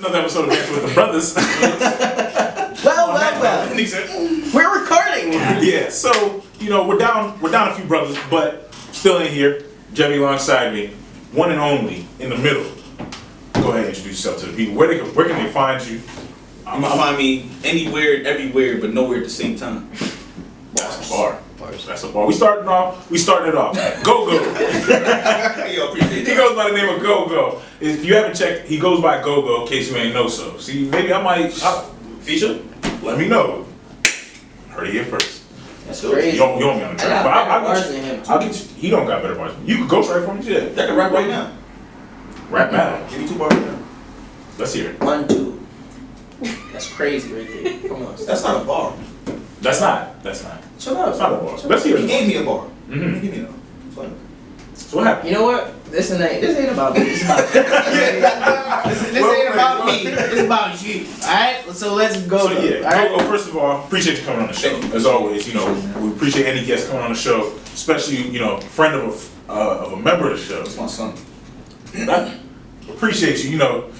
Another episode of Dancing with the Brothers. Well. And he said, We're recording. yeah, so, we're down a few brothers, but still in here. Jebby alongside me, one and only, in the middle. Go ahead and introduce yourself to the people. Where can they find you? You can find me anywhere, everywhere, but nowhere at the same time. That's a bar. That's a bar. We started it off. GOGO. Yo, appreciate He goes by the name of GOGO. If you haven't checked, he goes by GOGO in case you ain't know so. See, maybe I might feature. Let me know. Heard it here first. That's crazy. You don't be on the track, but I'll get you. He don't got better bars. You can ghost right for me, yeah. I can rap right now. Rap battle. Give me 2 bars right now. Let's hear it. 1, 2. That's crazy right there. Come on. That's not a bar. That's not. Chill out. It's not a bar. Let's hear it. He gave me a bar. Mm-hmm. Give me that. It's fine. So what happened? You know what? This ain't about me. This ain't about me. This about you. Alright? So let's go. So yeah, right? GOGO, first of all, appreciate you coming on the show. As always, we appreciate any guest coming on the show, especially, friend of a member of the show. That's my son. I appreciate you,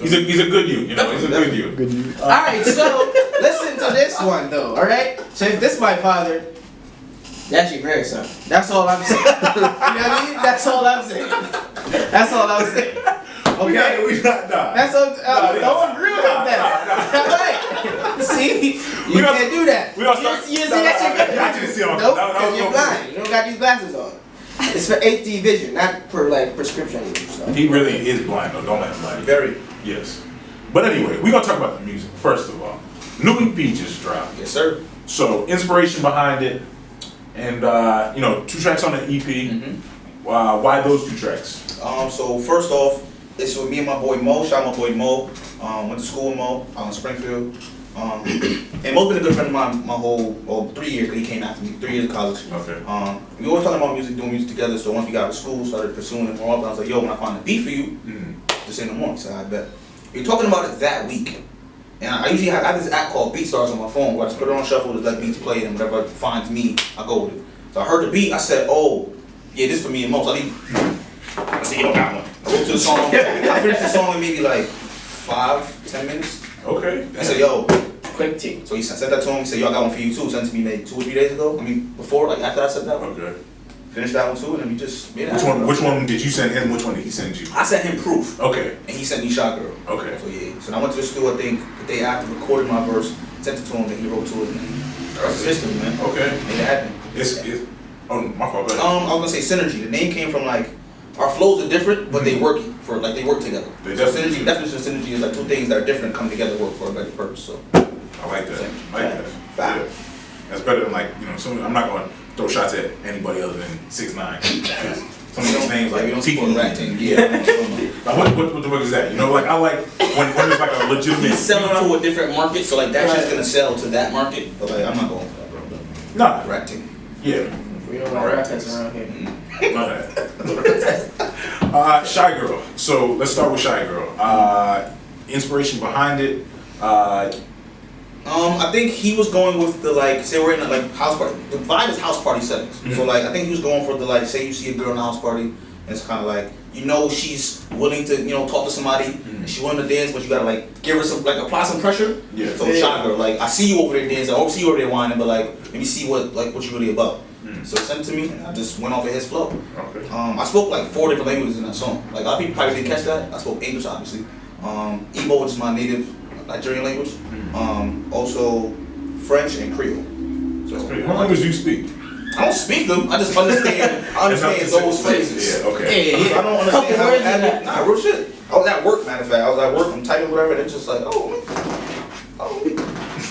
he's a good you, he's a good you. Alright, so listen to this one though, alright? So if this is my father, that's your grandson. That's all I'm saying. You know what I mean? That's all I'm saying. Okay? We not. That's all. Don't agree with that. See? You can't do that. We all start. You see that's your grandson. I didn't see on. Nope, because you're blind. You don't got these glasses on. It's for HD vision, not for prescription stuff. He really is blind though, don't let him lie. Very. Yes. But anyway, we're gonna talk about the music, first of all. New EP just dropped. Yes, sir. So, inspiration behind it, and 2 tracks on the EP. Mm-hmm. Why those 2 tracks? So first off, it's with me and my boy Mo. Shout out my boy Mo. Went to school with Mo out in Springfield. And Mo's been a good friend of mine my whole 3 years, because he came after me, 3 years of college. Okay. We always talking about music, doing music together, so once we got out of school, started pursuing it more. I was like, yo, when I find a beat for you, just say no more. He said, I bet. We were talking about it that week. And I usually have this app called BeatStars on my phone, where I just put it on shuffle, just let beats play, and whatever finds me, I go with it. So I heard the beat, I said, oh, yeah, this for me and Mo. So I said, you don't got one. I went to the song, I finished the song in maybe like 5-10 minutes. Okay. I said, yo, Quick tick. so he sent that to him. He said, yo, I got one for you too. Sent it to me maybe 2 or 3 days ago. Before, after I said that one. Okay. Finished that one too, and then we just made it. Which one did you send him? Which one did he send you? I sent him Proof. Okay. And he sent me Shot Girl. Okay. So yeah. So I went to the studio, I think, the day after, recorded my verse, sent it to him, and he wrote to it, and that's his history, man. Okay. Made it happen. Oh, my fault. Go ahead. I was gonna say synergy. The name came from our flows are different, but they work they work together. They So definitely synergy, do. definition of synergy is 2 things that are different come together, work for a better purpose. So I like that. Yeah. That's better than I'm not going to throw shots at anybody other than 6ix9ine. Some of those names we don't Tiki. support rat team. Yeah. What the fuck is that? I like when there's like a legitimate. He's selling to a different market, so that shit's gonna sell to that market. But I'm not going for that, bro. Nah. Rat team. Yeah. We don't like rappers around here. Shy Girl. So let's start with Shy Girl. Inspiration behind it. I think he was going with the say we're in a house party. The vibe is house party settings. Mm-hmm. So I think he was going for the say you see a girl in a house party, and it's kind of she's willing to talk to somebody, and she's willing to dance, but you gotta give her some apply some pressure. Yeah. So Shy Girl, I see you over there dancing, I see you over there whining, but let me see what you really about. So sent it to me, and I just went off of his flow. Okay. I spoke 4 different languages in that song. A lot of people probably didn't catch that. I spoke English, obviously. Igbo, which is my native Nigerian language. Also French and Creole. So what language do you speak? I don't speak them. I just understand. I understand those phrases. Yeah. Okay. I don't understand how to add it. Nah, real shit. I was at work, matter of fact. I was at work. I'm typing whatever, and it's just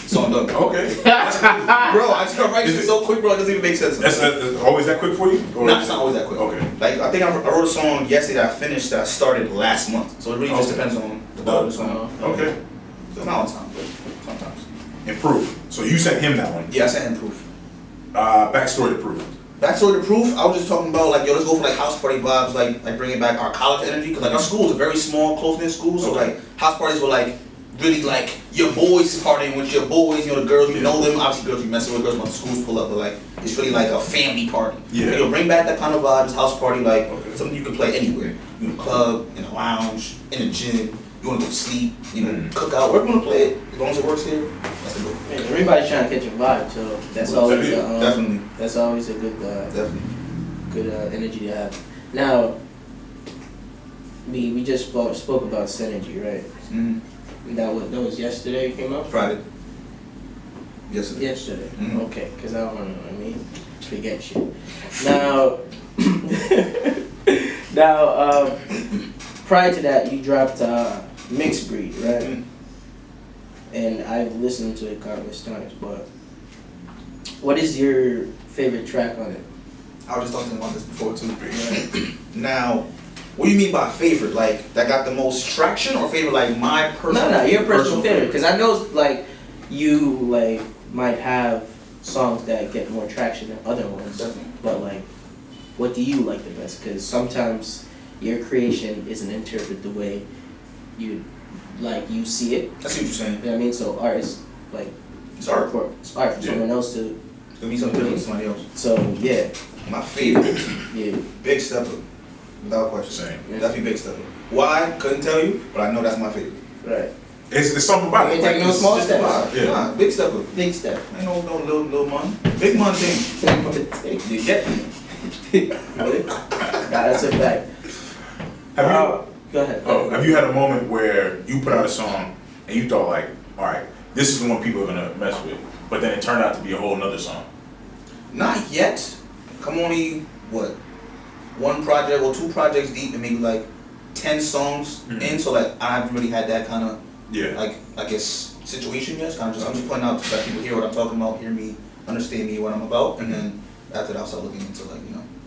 so I'm done. Okay. Bro, I just write shit so quick, bro. It doesn't even make sense. That's always that quick for you? Nah, it's not always that quick. Okay. I think I wrote a song yesterday that I finished that I started last month. So it really just depends on the vibe of the song. Okay. So not all the time, but sometimes. And Proof. So you sent him that one. Yeah, I sent him Proof. Backstory to Proof. Backstory to Proof, I was just talking about let's go for house party vibes, like bringing back our college energy, because our school is a very small, close-knit school, so house parties were really your boys partying with your boys, the girls, you know them, obviously girls you messing with, girls when the schools pull up, but it's really a family party. Yeah. Bring back that kind of vibe, this house party, something you can play anywhere, in a club, in a lounge, in a gym, you wanna go to sleep, you know, cook out, wherever you wanna play it, as long as it works here, that's the goal. Man, everybody's trying to catch a vibe, so that's always Definitely. that's always a good Definitely. good energy to have. Now, we just spoke about synergy, right? Mm-hmm. That was yesterday it came out? Friday. Yesterday. Yesterday. Mhm. Okay, because I don't want to, forget shit. Now, prior to that, you dropped Mixed Breed, right? Mhm. And I've listened to it countless times, but what is your favorite track on it? I was just talking about this before too. Now, what do you mean by favorite? Like that got the most traction, or favorite like my personal? No, your personal favorite. Because I know like you like might have songs that get more traction than other ones. Definitely. But like, what do you like the best? Because sometimes your creation isn't interpreted the way you see it. I see what you're saying. You know what I mean? So art is like It's art. It's art for Yeah. someone else to. It's gonna be something different than somebody else. So yeah, My favorite, yeah, Big Stepper, without question. Same. Yeah. Definitely Big Stepper. Why? Couldn't tell you, but I know that's my favorite. right. It's something about You it. ain't taking no it's small just steps. a vibe. Yeah. Nah, Big Stepper. Big step. Ain't no little man. Big man thing. You get me? That's a fact. Have you? Go ahead. Oh, have you had a moment where you put out a song and you thought like, all right, this is the one people are gonna mess with, but then it turned out to be a whole nother song? Not yet. I'm only what, one project or two projects deep, and maybe like 10 songs in. So like I haven't really had that kind of Yeah. like I guess situation yet. I'm just pointing out to let people hear what I'm talking about, hear me, understand me, what I'm about, and then after that I'll start looking into like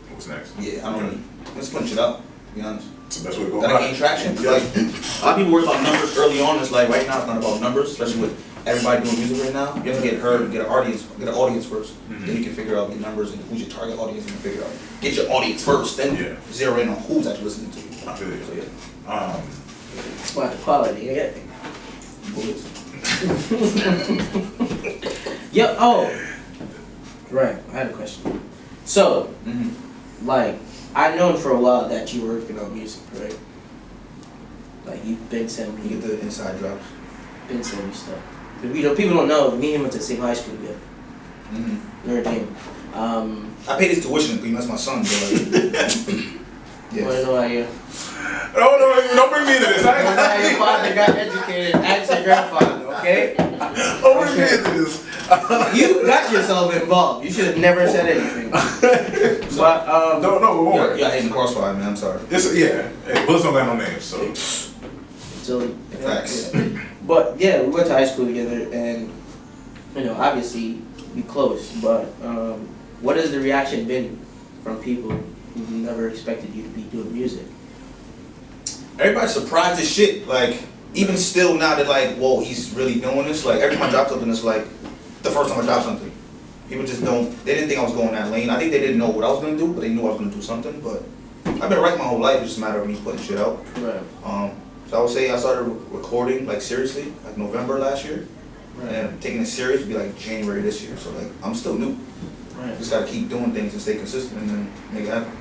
What's next? yeah, I don't really, let's punch it up. To be honest. It's the best way to go Gotta about gain it. traction. Yeah. Like a lot of people worry about numbers early on. It's like right now it's not about numbers, especially with everybody doing music right now. You have to get heard, get an audience first. Then you can figure out your numbers and who's your target audience, and you can figure out get your audience first. Then Yeah. zero in on who's actually listening to you. I feel it. So yeah, It's about the quality. Yeah. bullets. Yep. Oh. Right. I had a question. So, like, I known for a while that you were working on music, right? Like, you've been sending You me, get the inside drops. been sending me stuff. But, people don't know. Me and him went to the same high school together. Notre Dame. I paid his tuition because that's my son. But like, You wanna know how your Don't bring me into this. father got educated? Ask your grandfather, okay? Don't bring me into this. You got yourself involved. You should have never said anything. But No, we won't. yeah, I hate the crossfire, man. I'm sorry. Yeah. Hey, Bullets don't got no name, so. so Facts. yeah. But yeah, we went to high school together, and obviously we close. But what has the reaction been from people who never expected you to be doing music? Everybody's surprised as shit. Like, even still now they're like, whoa, he's really doing this. Like, every time I drop something, it's like the first time I drop something. People just they didn't think I was going that lane. I think they didn't know what I was gonna do, but they knew I was gonna do something. But I've been writing my whole life. It's just a matter of me putting shit out. Right. So I would say I started recording like seriously like November last year, and taking it serious would be like January this year. So like I'm still new. Right. Just gotta keep doing things and stay consistent and then make it happen.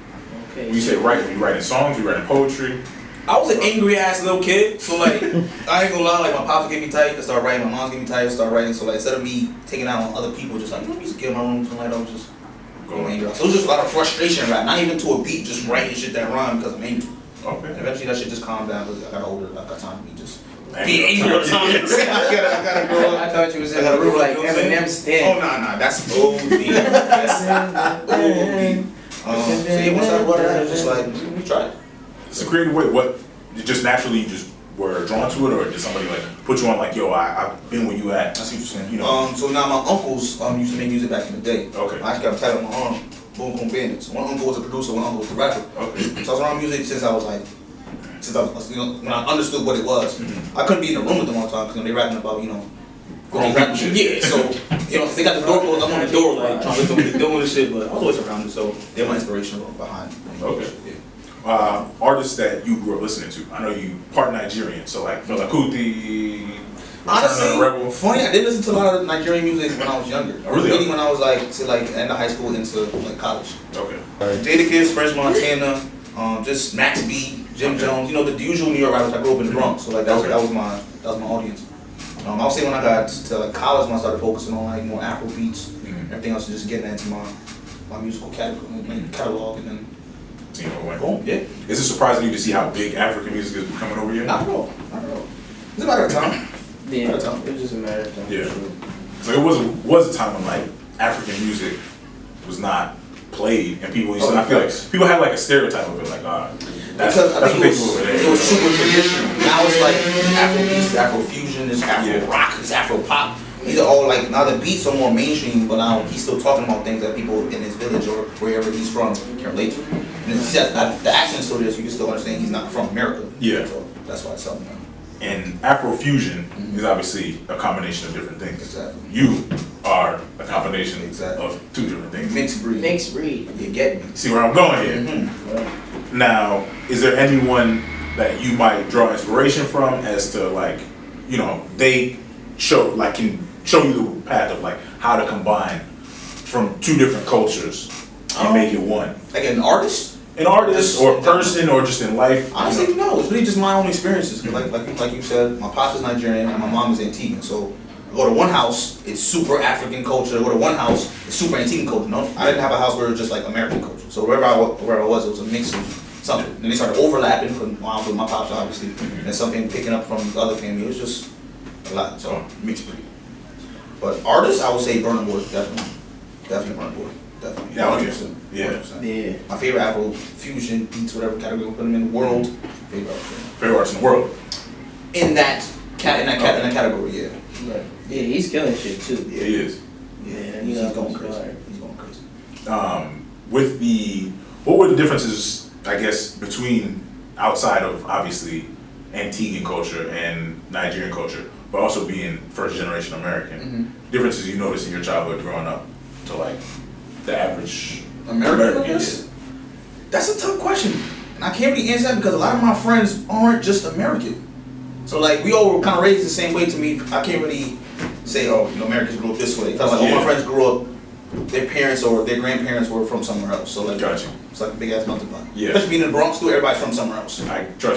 Okay. When you say writing, you writing songs, you writing poetry. I was an angry ass little kid, so like I ain't gonna lie, like my pops would get me tight, I started writing, my mom's get me tight, I started writing. So like instead of me taking out on other people, just like let me just get in my room, something like that, I was just going angry. So it was just a lot of frustration, right? Not even to a beat, just writing shit that rhymed because I'm angry. Okay. And eventually that shit just calmed down because I got older, I got time to be just being angry all the time. I gotta grow up. I thought you was in a room like Eminem Oh stand. nah, that's OD. That's OD. So yeah, once I brought it out, it was just like, let me try it. It's a creative way. What? You just naturally you just were drawn to it, or did somebody like put you on like, yo, I've been where you at? I see what you're saying. You know. So now my uncles used to make music back in the day. Okay. I actually got a title on my arm, Boom Boom Bandits. One uncle was a producer, one uncle was a rapper. Okay. So I was around music since I was when I understood what it was. I couldn't be in the room with them all the time because they rapping about Grown people shit. Yeah, so they got the door closed. I'm on the door like trying to listen to what they're doing and shit. But I was always around it, so they're my inspiration behind. Okay. Yeah. Artists that you grew up listening to. I know you part Nigerian, so like Fela Kuti, Honestly, Rebel. funny, I did listen to a lot of Nigerian music when I was younger. Oh, really? Really when I was like end of high school into like college. Okay. Jadakiss, French Montana, just Max B, Jim Jones, the usual New York rappers. I grew up in the Bronx, so like that was my audience. I would say when I got to like college, when I started focusing on like more Afro beats, everything else, just getting into my musical catalog, and then boom, yeah. Is it surprising you to see how big African music is becoming over here? Not at all. It's a matter of time. Yeah, it was just a matter of time. Yeah. So it was a time when like African music was not played, and people used to. I feel like people had like a stereotype of it, like that's because I what think they do over there. it was super traditional. Now it's like Afro beats, Afro fusion, there's Afro rock, there's Afro pop. These are all like, now the beats are more mainstream, but now he's still talking about things that people in his village or wherever he's from can relate to. And it's just the accent still there, so you can still understand he's not from America. Yeah. So that's why it's something. And Afrofusion is obviously a combination of different things. Exactly. You are a combination Exactly. of two different things. Mixed breed. Mixed breed. You get me. See where I'm going here? Right. Now, is there anyone that you might draw inspiration from as to like, they can show you the path of like how to combine from two different cultures and make it one? Like an artist? An artist or a person or just in life? Honestly, no. It's really just my own experiences. Like you said, my pops is Nigerian and my mom is Antiguan. So I go to one house, it's super African culture. I go to one house, it's super Antiguan culture. No, I didn't have a house where it was just like American culture. So where I was, it was a mix of something. And they started overlapping from my pops, obviously, and something picking up from the other family. It was just a lot. So mixed breed. But artists, I would say Burna Boy, definitely Burna Boy, definitely. Yeah, 100%. Yeah. 100%. Yeah. My favorite Afro fusion beats, whatever category we put them in the world. Favorite artist. Favorite artist in the world? In that category, yeah. Right. Yeah, he's killing shit too. Yeah, he is. Yeah, He's going crazy. He's going crazy. What were the differences, I guess, between outside of obviously Antiguan culture and Nigerian culture, but also being first generation American? Differences you noticed in your childhood growing up to like the average American? That's a tough question. And I can't really answer that because a lot of my friends aren't just American. So like we all were kind of raised the same way to me. I can't really say, Americans grew up this way. Because like all my friends grew up, their parents or their grandparents were from somewhere else. So like, Gotcha. It's like a big ass melting pot. Yeah. Especially being in the Bronx too, everybody's from somewhere else. Trust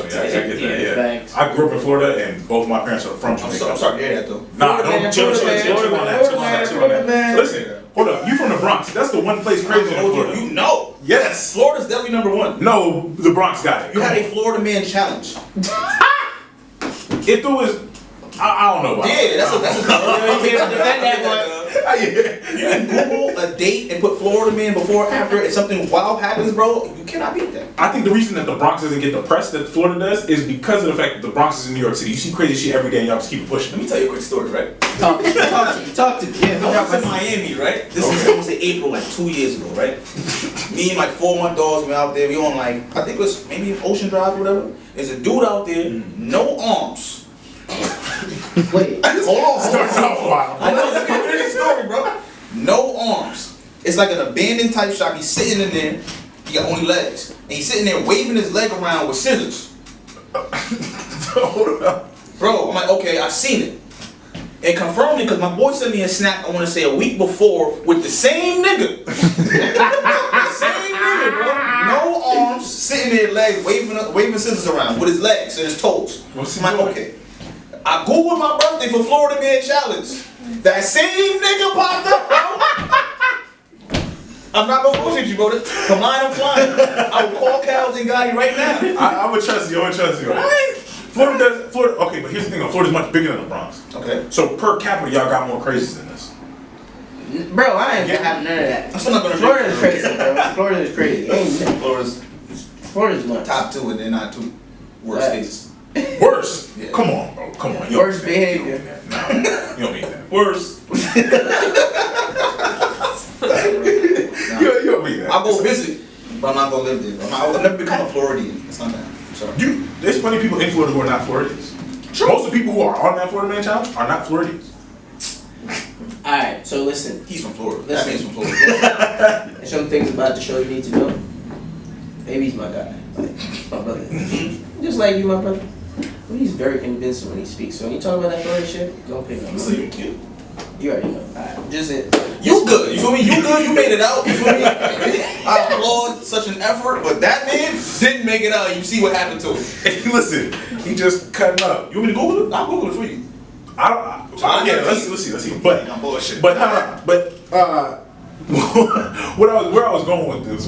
me, I get that. Yeah. Facts. I grew up in Florida, and both my parents are from Jamaica. I'm sorry to hear that though. Nah, Florida don't chill on man, that. Listen, hold up. You from the Bronx? That's the one place crazy in Florida. You know. Yes. Florida's definitely number one. No, the Bronx got it. You had a Florida man challenge. If there was, I don't know about. Yeah, that's a defend that one. You can Google a date and put Florida man before or after, and something wild happens, bro. You cannot beat that. I think the reason that the Bronx doesn't get the press that Florida does is because of the fact that the Bronx is in New York City. You see crazy shit every day, and y'all just keep it pushing. Let me tell you a quick story, right? Talk to me. Yeah, I was in Miami, right? This is, I want to say April, like 2 years ago, right? Me and my 4-month dogs were out there. We on like, I think it was maybe Ocean Drive or whatever. There's a dude out there, no arms. Wait. Hold on. Starts off wild. I know, it's a good story, bro. No arms. It's like an abandoned type shop. He's sitting in there. He got only legs. And he's sitting there waving his leg around with scissors. Hold up. Bro, I'm like, okay, I seen it. And confirmed it because my boy sent me a snap, I want to say a week before, with the same nigga. The same nigga, bro. No arms, sitting there, legs, waving scissors around with his legs and his toes. What's he I'm like, doing? okay. I Googled my birthday for Florida Man Challenge. That same nigga popped up, bro. I'm not gonna bullshit you, bro. Come line, I'm flying. I will call Cal's and Gotti right now. I would trust you. What? Florida. Okay, but here's the thing. Florida's much bigger than the Bronx. Okay. So per capita, y'all got more crazies than this. Bro, I ain't having none of that. I'm still not gonna Florida's crazy, bro. Florida's crazy. Florida's nuts. top 2 and they're not 2 worst Right. cases. Worse. Yeah. Come on, bro. Come on. Worst behavior. No, you don't mean that. Worse. You don't mean that. I'll go visit, but I'm not gonna live there. I'll never become a Floridian. It's not that. I'm sorry. There's plenty of people in Florida who are not Floridians. True. Most of the people who are on that Florida Man Challenge are not Floridians. Alright, so listen. He's from Florida. Listen. That man's from Florida. There's some things about the show you need to know. Baby's my guy. Like, my brother. Just like you, my brother. But he's very convincing when he speaks. So when you talk about that Florida shit, don't pick up. So you cute. You already know. Alright, just it. You good. You feel me? You good. You made it out. You feel me? I applaud such an effort, but that man didn't make it out. You see what happened to him. Hey, listen, he just cutting up. You want me to Google it? I'll Google it for you. Yeah, let's see. But I'm bullshit. where I was going with this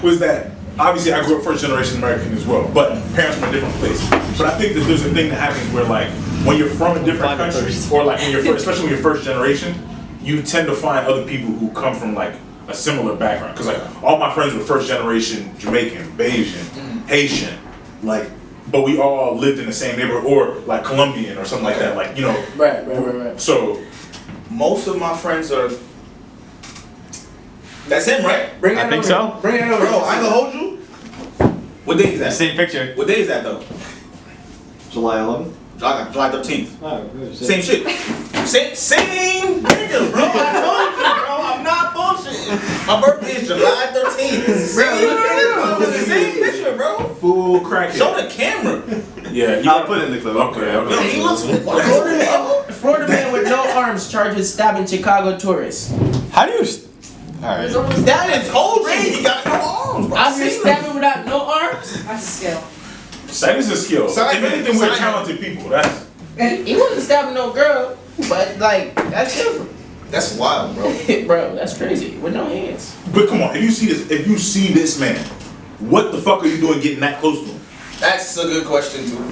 was that obviously I grew up first generation American as well, but parents from a different place. But I think that there's a thing that happens where like when you're from a different country, or like when you're especially when you're first generation, you tend to find other people who come from like a similar background. Because like all my friends were first generation Jamaican, Bayesian, Haitian, like. But we all lived in the same neighborhood, or like Colombian or something like that, like, you know. Right. So, most of my friends are. That's him, right? Bring it I over. think so. Bring it over. Bro, I ain't gonna hold you. What day is that? Same picture. What day is that though? July 11th. July 13th. Oh, good. Same shit. Same nigga, bro. I told you, bro. I'm not bullshitting. My birthday is July 13th. Bro, Look at the same picture, bro. full crackhead. Show the camera. Yeah, I'll put it in the clip. Okay. Yo, he looks. Florida man with no arms charged with stabbing Chicago tourists. How do you? Alright. That is whole thing. He got no arms, bro. Out here stabbing without no arms? That's a skill. That is a skill. So If anything, we're so- talented people. That's He wasn't stabbing no girl, but like, that's different. That's wild, bro. Bro, that's crazy. With no hands. But come on, if you see this man, what the fuck are you doing getting that close to him? That's a good question too.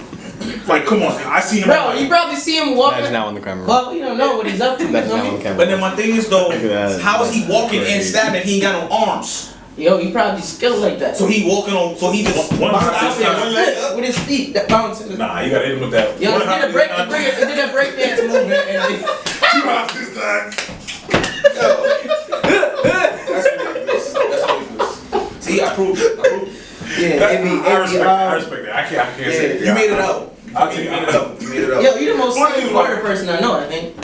Like, come on, I see him. Bro, you probably see him walking. That is not on the camera. Well, you don't know what he's up to. That is You know not what I on the mean? camera. But then my thing is though, Look at that. how is he walking and Crazy. stabbing? He ain't got no arms. Yo, he probably skilled like that. So he walking on. So he just One bounce time, out there, one leg up. with his feet that bouncing. Nah, you gotta hit him with that. Yo, he did a break dance movement and Two hours this time. That's ridiculous. See, I proved it. yeah, I respect that. I can't say it. You made it out. I'll take You made it it out. You made it out. Yo, you the most Florida sane is Florida like- person I know, I think.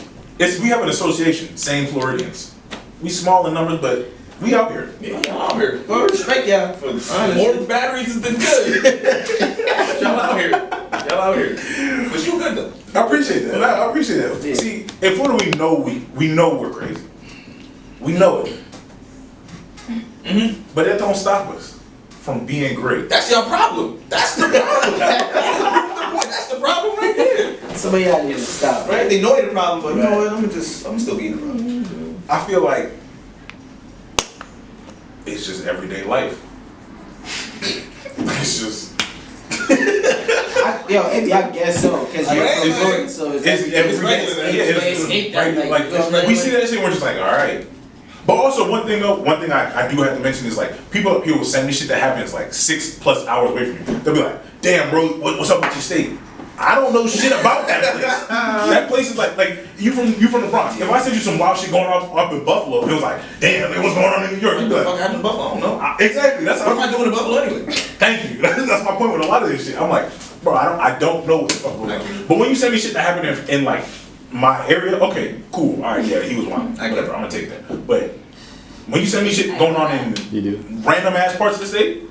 We have an association, same Floridians. We small in numbers, but we out here. Yeah, y'all out here. Well, respect y'all. More batteries than good. Y'all out here. Y'all out here. But you good though. I appreciate that. I appreciate that. Yeah. See, in Florida, we know we're crazy. We know it. But that don't stop us from being great. That's your problem. That's the problem. That's the problem right there. Somebody out here to stop. Right? They know they're the problem, but you know what? I'm still being the problem. I feel like it's just everyday life. It's just Yo, I guess so, because you're from It's- Florida, so it's it's regular. escape that. like we see that shit, we're just like, all right. But also one thing I do have to mention is like people will send me shit that happens like 6+ hours away from me. They'll be like, damn bro, what's up with your state? I don't know shit about that place. That place is like you from the Bronx. If I send you some wild shit going on up in Buffalo, it was like, damn, man, what's going on in New York? What You'd the be fuck like, happened in Buffalo? I don't know. exactly. That's What how am I doing in Buffalo anyway? Thank you. That's my point with a lot of this shit. I'm like, bro, I don't know what the fuck going on. But when you send me shit that happened in like my area, okay, cool. All right, yeah, he was one. I get it. Whatever, I'm gonna take that. But when you send me shit going on in You do. random ass parts of the state,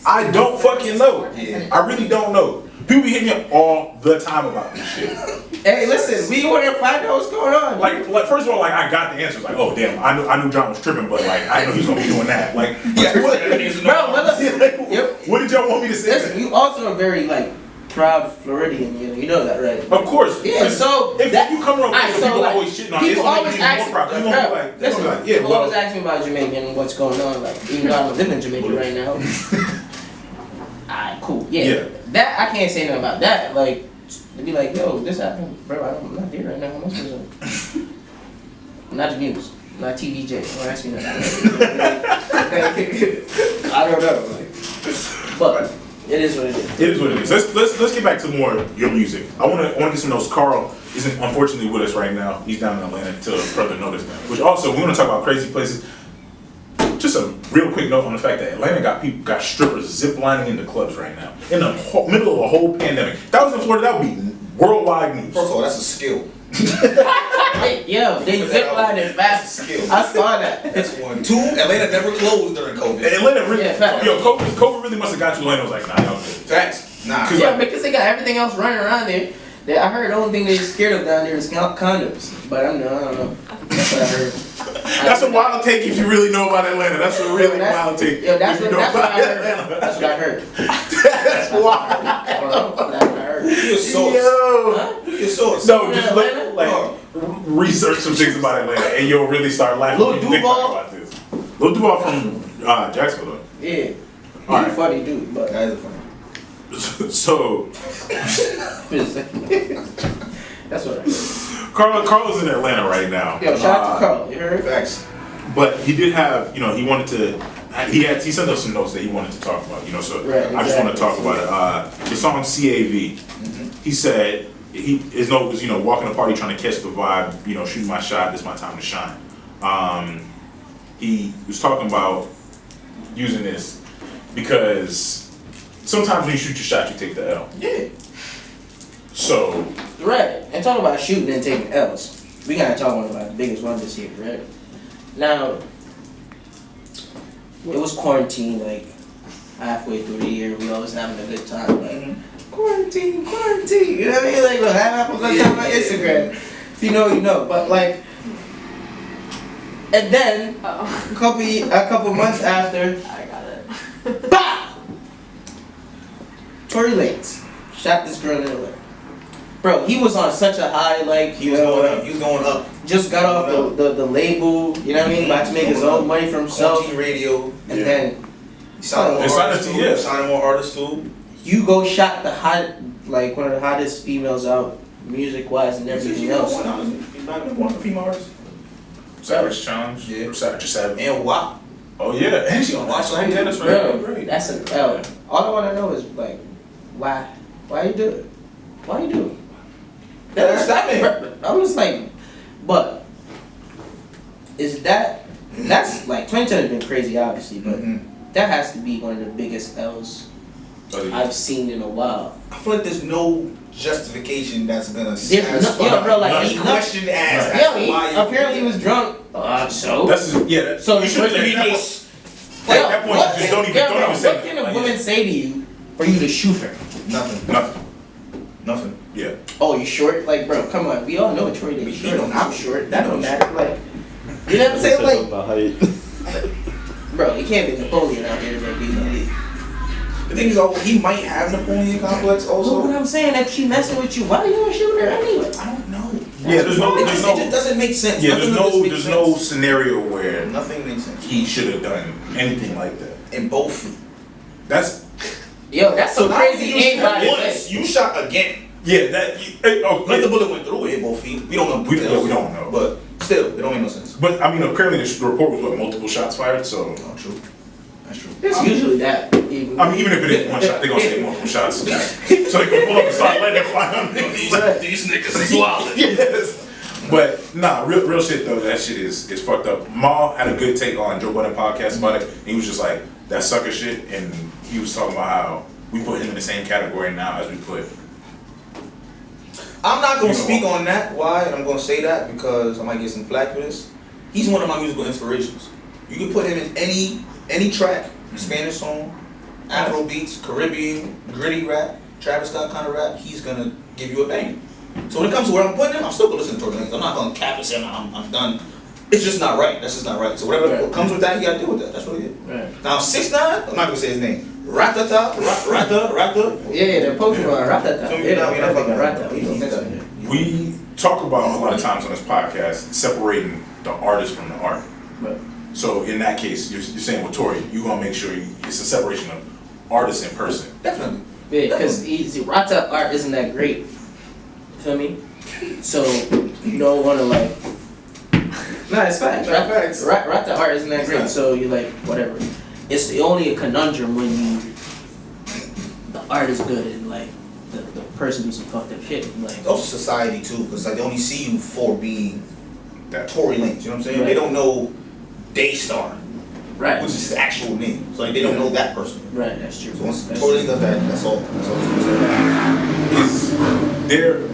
I don't fucking know. Yeah. I really don't know. People be hitting me up all the time about this shit. Hey, listen, we want to find out what's going on. Like first of all, like I got the answers. Like, oh damn, I knew John was tripping, but like I didn't know he was gonna be doing that. Like, Yeah, what, bro, but listen, yep. what did y'all want me to say? Listen, you also are very like proud Floridian. You know that, right? Of course. Yeah, so if that- you come around Alright, people so, like, always shitting on it, it's people gonna always make you even ask more proud. me, You gonna be like, they're gonna be like, yeah, people always well, ask me about Jamaica and what's going on. Like, even though I don't live in Jamaica right now. Alright, cool. Yeah. That I can't say nothing about that. Like, to be like, yo, this happened, bro. I'm not there right now. I'm supposed to. Not the news. Not TVJ. Don't ask me that. I don't know. Like, but it is what it is. it is what it is. Let's get back to more of your music. I wanna get some notes. Carl isn't unfortunately with us right now. He's down in Atlanta to further notice. Which also we wanna talk about crazy places. Just a real quick note on the fact that Atlanta got strippers ziplining into clubs right now in the middle of a whole pandemic. If that was in Florida, that would be worldwide news. First of all, that's a skill. Hey, yo, they zipline and fast. Skill. I saw that. That's one. Two, Atlanta never closed during COVID. Atlanta really, Yeah, fact. yo, COVID really must have got to Atlanta. Was like, nah, y'all good. Facts. Nah. Yeah, because they got everything else running around there. I heard the only thing they're scared of down there is condoms. But I don't know. That's what I heard. That's a wild take if you really know about Atlanta. That's a really wild take. Yo, that's if you what know I about heard. Atlanta. That's what I heard. That's wild. That's what I heard. You're so. Huh? You're so. No, just Atlanta? research some things about Atlanta, and you'll really start laughing Lil when you think Duval? about this. Lil Duval from Jacksonville. Yeah. He's Alright. a funny dude, but Guys are funny. So, that's what I heard. Carl is in Atlanta right now. Yo, shout out to Carl. You heard? Facts. But he did have, he wanted to. He sent us some notes that he wanted to talk about. So Right, I just want to talk exactly. about it. The song CAV. He said his note was walking the party trying to catch the vibe. Shooting my shot. This is my time to shine. He was talking about using this because sometimes when you shoot your shot, you take the L. Yeah. So Right. And talking about shooting and taking L's. We gotta talk about the biggest one this year, right? Now, it was quarantine, like halfway through the year. We always having a good time, like quarantine. You know what I mean? Like, what happened on Instagram? If you know. But like, and then a couple months after, I got it. BOW! Tory Lanez shot this girl in the leg. Bro, he was on such a high, like He was going up. He was going up. just got off the label, you know what I mean? About to make his own money for himself. Quarantine radio. And then He signed more They signed artists it too. to- yeah. Signing more artists too. you go shot the one of the hottest females out, music wise and everything else. He's not even one of the female artists. Savage Challenge. Yeah. Savage. And WAP. Oh yeah, and she on Watch that. Yeah, that's right. Bro, Great. that's an L. All I want to know is like, why you do it? Why you do it? That's that man. I'm just like, but that's like 2010 has been crazy, obviously, but that has to be one of the biggest L's I've seen in a while. I feel like there's no justification that's gonna Yo, satisfy bro, like any question asked. Yo, That's he why you apparently do was drunk. So That's So you the should first have thing that he point. At that point, you just don't even say what can that. a woman say to you for you to shoot her? nothing. Nothing. Yeah. Oh, you short? Like, bro, come on. We all know Troy is He short. don't- I'm short. That don't matter. Like, you know what I'm saying? Like, about height. bro, you can't be Napoleon out here. Like, The thing is, he might have Napoleon complex so what also. I'm saying, if she messing with you, why you gonna shoot her anyway? I don't know. Yeah, there's no- It just doesn't make sense. Yeah, Nothing there's of this makes no sense. scenario where Nothing makes sense. he should have done anything like that. In both feet. That's Yo, that's some now crazy you aim shot by once, you shot again. yeah. That Unless the bullet went through it, hit both feet. We don't know. We details. don't know. But still, it don't make no sense. But I mean, apparently the report was multiple shots fired. So Oh, true. That's true. It's usually that. I mean, even if it is one shot, they're gonna say multiple shots. So they can pull up and start letting it fly on These niggas is wild. Yes. But nah, real shit though. That shit is fucked up. Maul had a good take on Joe Budden podcast about it. He was just like that sucker shit, and he was talking about how we put him in the same category now as we put. I'm not gonna speak on that. Why? And I'm gonna say that because I might get some flack for this. He's one of my musical inspirations. You can put him in any track, Spanish song, Afro beats, Caribbean, gritty rap, Travis Scott kind of rap. He's gonna give you a bang. So when it comes to where I'm putting him, I'm still gonna listen to Tory Lanez. I'm not gonna cap and say I'm done. It's just not right. That's just not right. So whatever comes with that, you gotta deal with that. That's what it is. Right. Now 6ix9ine, I'm not gonna say his name. Ratata. Yeah, they're Pokemon Ratata. So we Yeah, not they're fucking Ratata. He's done. We talk about a lot of times on this podcast separating the artist from the art. Right. So in that case, you're saying with Tory, you're gonna make sure it's a separation of artist and person. Definitely. Yeah, because Rata art isn't that great. You feel me? So you don't want to like. Nah, it's facts. Rata art isn't that great. So you're like whatever. It's only a conundrum when the art is good and like the person does some fucked up shit. Like It's also society too, because like they only see you for being That Tory Lanez. You know what I'm saying? Right. They don't know Daystar, right, which is his actual name. So like they don't know that person. right. That's true. So once That's Tory true. Lanez does that, that's all. That's all it's gonna say. is there.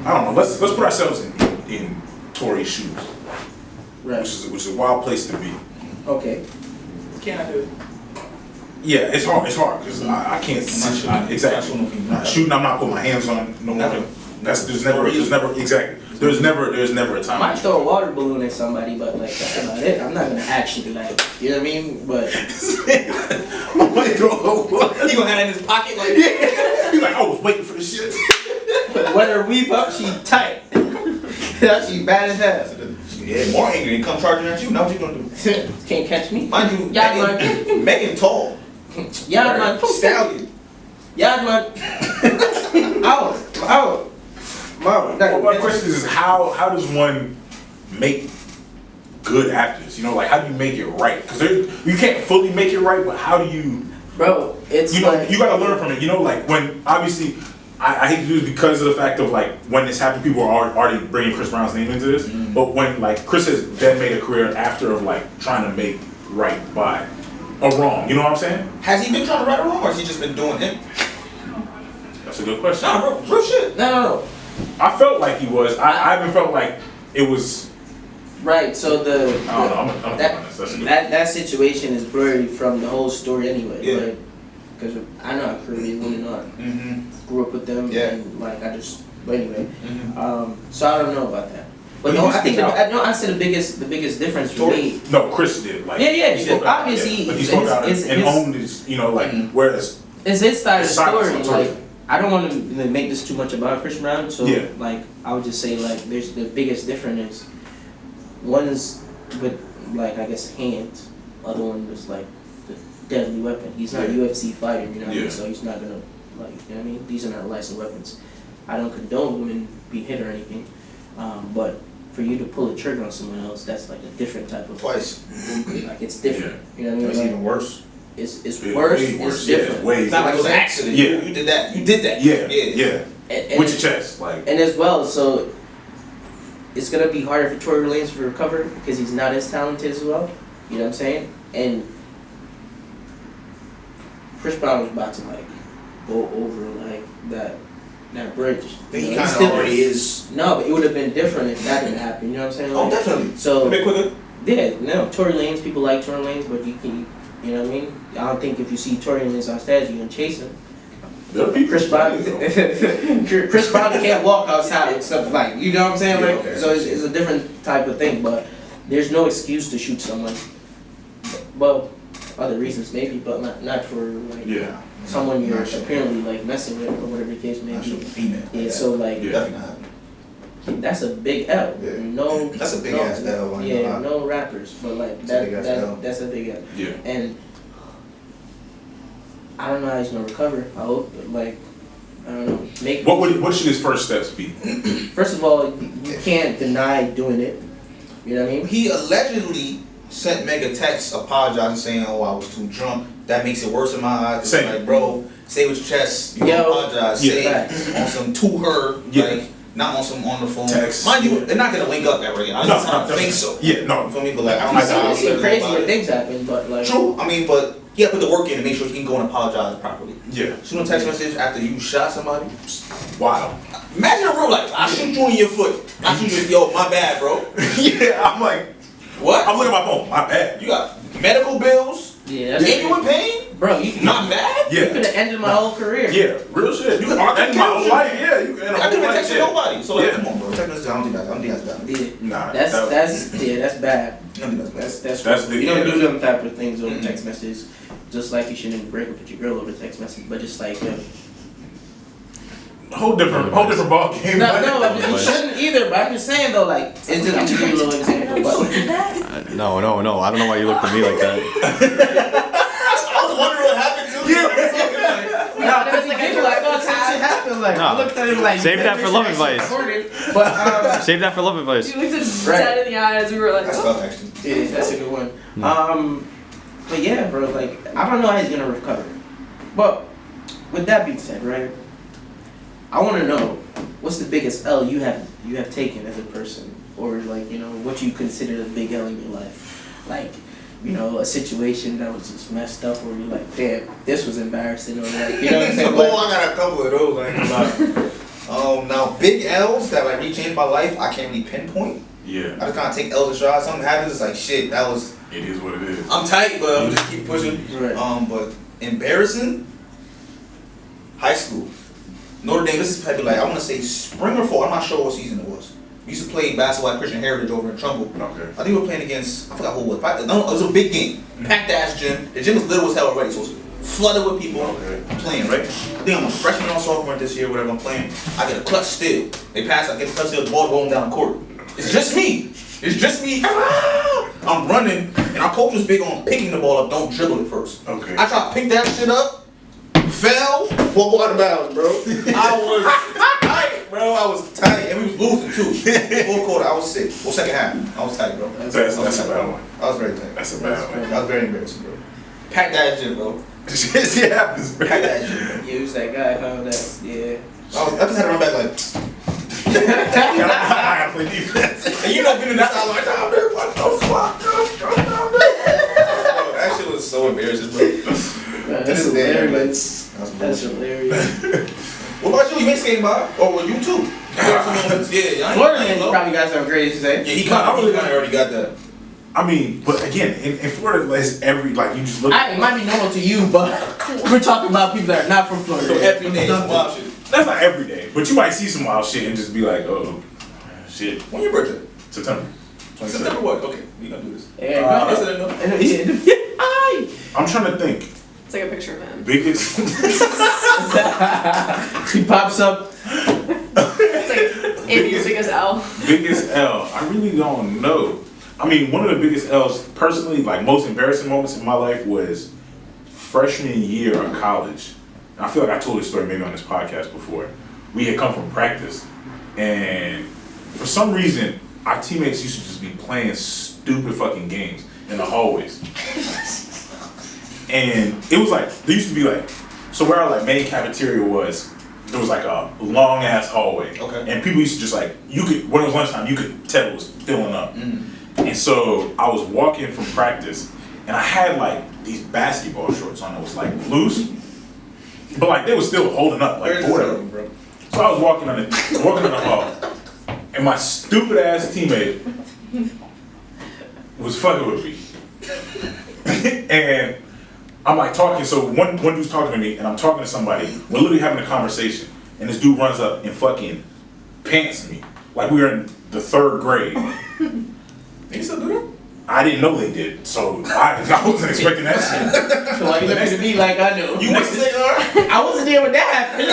I don't know. Let's put ourselves in Tory's shoes, Right. which is a wild place to be. Okay. Can I do it? Yeah, it's hard. It's hard because I can't I'm not shooting. exactly. I'm not shooting. Not shooting. I'm not putting my hands on no Nothing. one. There's never exactly. There's never a time. I might throw a water balloon at somebody, but like that's about it. I'm not gonna actually like, you know what I mean? But I might throw a water. He gonna have it in his pocket like He's like, I was waiting for this shit. when her weave up, she tight. She bad as hell. Yeah, more angry and come charging at you. Now what you gonna do? Can't catch me. Mind you, Yeah, Megan tall. Yeah, man. Stallion. Yeah, man. Out. Mom, Well, my question is how does one make good actors? You know, like how do you make it right? Because you can't fully make it right, but how do you? Bro, it's you know, like, you gotta learn from it. You know, like when obviously I hate to do this because of the fact of like when this happened, people are already bringing Chris Brown's name into this. Mm-hmm. But when like Chris has then made a career after of like trying to make right by a wrong, you know what I'm saying? Has he been trying to right or wrong, or has he just been doing him? That's a good question. Nah, bro, real shit. No. I felt like he was. I haven't felt like it was. Right, so I don't know. I'm honest. That's a good that situation is blurry from the whole story anyway. Yeah. Because I know how Caribbean women are. Mm-hmm. Grew up with them, Yeah. and like I just. But anyway, Mm-hmm. so I don't know about that. But Well, no, you I think speak out. I said the biggest difference for Tory? me. No, Chris did. Like, Yeah, he spoke out, obviously, yeah. But he spoke out and his- owned his, you know, like, Mhm. whereas, It's his side of the Silence story. on Tory. Like I don't want to make this too much about Chris Brown, so Yeah. like I would just say like there's the biggest difference is one's with like I guess hands, other one was like the deadly weapon. He's not a Yeah. UFC fighter, you know what I Yeah. mean? So he's not gonna like you know what I mean? These are not licensed weapons. I don't condone women being hit or anything, but for you to pull a trigger on someone else, that's like a different type of Twice. like it's different. You know what I mean? It's Like, even worse. it's Yeah, worse. way It's worse. Yeah, different. way It's not like it was an worse. accident. Yeah. You did that. You did that. Yeah. And- With your chest, like, And as well, so it's gonna be harder for Tory Lanez to recover because he's not as talented as well. You know what I'm saying? And Chris Brown was about to like go over like that bridge. But You he know, kind of still- already is. No, but it would have been different if that didn't happen. You know what I'm saying? Oh, Like, definitely. A So bit quicker. yeah, no, Tory Lanez, people like Tory Lanez, but you can, you know what I mean? I don't think if you see Tory Lanez on stage, you're gonna chase him. there are people. Chris Brown, Chris Brown can't walk outside and stuff like, you know what I'm saying? Yeah, Like, okay. so it's a different type of thing, but there's no excuse to shoot someone. Well, other reasons maybe, but not for like Yeah. someone you're Not sure. apparently like messing with or whatever the case may Not sure be. female. Yeah, so like Yeah. Definitely not happening. that's a big L. Yeah. No, That's a big no, ass L, I ain't Yeah, gonna lie. no rappers, but like It's a big ass L. that's a big L. Yeah. And I don't know how he's gonna recover. I hope, like, I don't know. What should his first steps be? First of all, you can't deny doing it. You know what I mean? He allegedly sent Meg a text apologizing, saying, "Oh, I was too drunk." That makes it worse in my eyes. It's Same. like, bro, say it with your chest. You Yo. apologize. Yeah. Say Facts. it on some to her, Yeah. like not on some on the phone. Text. Mind you, they're not gonna link up that way. I don't think so. Yeah, no. You feel me? But like, I don't I've know. seen crazier things happen, but like. True. I mean, but he had to put the work in to make sure he can go and apologize properly. Yeah. Shoot a text message after you shot somebody. Wow. Imagine in real life. I shoot you in your foot. I shoot you. Yo, my bad, bro. Yeah, I'm like, What? I'm looking at my phone. My bad. You got medical bills. Yeah, And you in pain? bro, you Not mad? You Yeah. could have ended my whole career. Yeah, real shit. You can I end my whole could've life. Yeah, you can end a I whole couldn't life. text Yeah. nobody. So like, Yeah. come on, bro. Text message. I don't think that's bad. Yeah. Nah, That's that- that's bad. I don't think that's bad. That's the- you don't yeah, do that's- them type of things over Mhm. text messages. Just like you shouldn't break up with your girl over text message, but just like whole different ball game. no, you shouldn't either. But I'm just saying though, like it's just I'm just giving you a little example. But No. I don't know why you looked at me like that. I was wondering what happened to you. no, because like people like oh, some shit happened. Like I No. looked at him like Save that for love advice. recorded, But Save that for love advice. You looked us Right. dead in the eyes. We were like, That's oh. tough, actually. yeah, that's a good one. But yeah, bro, like I don't know how he's gonna recover. But with that being said, right? I want to know what's the biggest L you have taken as a person, or like what you consider a big L in your life, like a situation that was just messed up, or you're like, damn, this was embarrassing, or like you know what I'm saying? Oh, I got a couple of those. I ain't gonna lie. Now big L's that like really changed my life, I can't really pinpoint. Yeah, I just kind of take L's and strides. Something happens, it's like shit. That was. it is what it is. I'm tight, but I'm just keep pushing. Right. But embarrassing. High school. Notre Dame, this is probably like, I want to say spring or fall, I'm not sure what season it was. We used to play basketball at Christian Heritage over in Trumbull. Okay. I think we were playing against, I forgot who it was. No, it was a big game. Packed ass gym. The gym was little as hell already, so it was flooded with people. Okay. I'm playing, right? I think I'm a freshman or sophomore this year, whatever I'm playing. I get a clutch steal. They pass, I get a clutch steal, the ball rolling down the court. It's just me. It's just me. I'm running, and our coach was big on picking the ball up, don't dribble it first. Okay. I tried to pick that shit up, fell, walk out of bounds, bro. I was tight, bro. I was tight, and we was losing too. Full quarter, I was sick. Well, second half, I was tight, bro. That's a bad one. I was very tight. That's a bad one. I was very embarrassing, bro. Pack that shit, bro. Shit happens, bro. Pack that shit, bro. Yeah, who's that guy? How that? Yeah. I just had to run back like, I gotta play defense. and you know, being in that side, like, nah, man, what the fuck? Bro, that shit was so embarrassing, bro. Man, To that's this day, like, hilarious. that's That's bullshit. hilarious. What about you? You been skating by? Or well, you too? You got some moments? Yeah, Florida I ain't man low. probably got something crazy to say. Yeah, he kind of already got that. I mean, but again, in Florida, it's every, like, you just look. It might be normal to you, but we're talking about people that are not from Florida. So every day is wild shit. That's not every day, but you might see some wild shit and just be like, oh, shit. When your birthday? September. September what? Okay, we gonna do this. Yeah, Yes, go I know. ahead. Hi. I'm trying to think. It's like a picture of him. Biggest. He pops up. It's like Amy's biggest L. Biggest L. I really don't know. I mean, one of the biggest L's, personally, like most embarrassing moments in my life was freshman year of college. And I feel like I told this story maybe on this podcast before. We had come from practice, and for some reason, our teammates used to just be playing stupid fucking games in the hallways. And it was like, there used to be like, so where our like main cafeteria was, there was like a long ass hallway. Okay. And people used to just like, you could, when it was lunchtime, you could tell it was filling up. And so I was walking from practice, and I had like these basketball shorts on that was like loose, but like they were still holding up, like or whatever. Bro? So I was walking on the hall, and my stupid ass teammate was fucking with me. And I'm like talking, so one dude's talking to me, and I'm talking to somebody. We're literally having a conversation, and this dude runs up and fucking pants me like we were in the 3rd grade. They still do that? I didn't know they did, so I wasn't expecting that shit. So why you looking at me like I know? You next thing are? I wasn't there when that happened.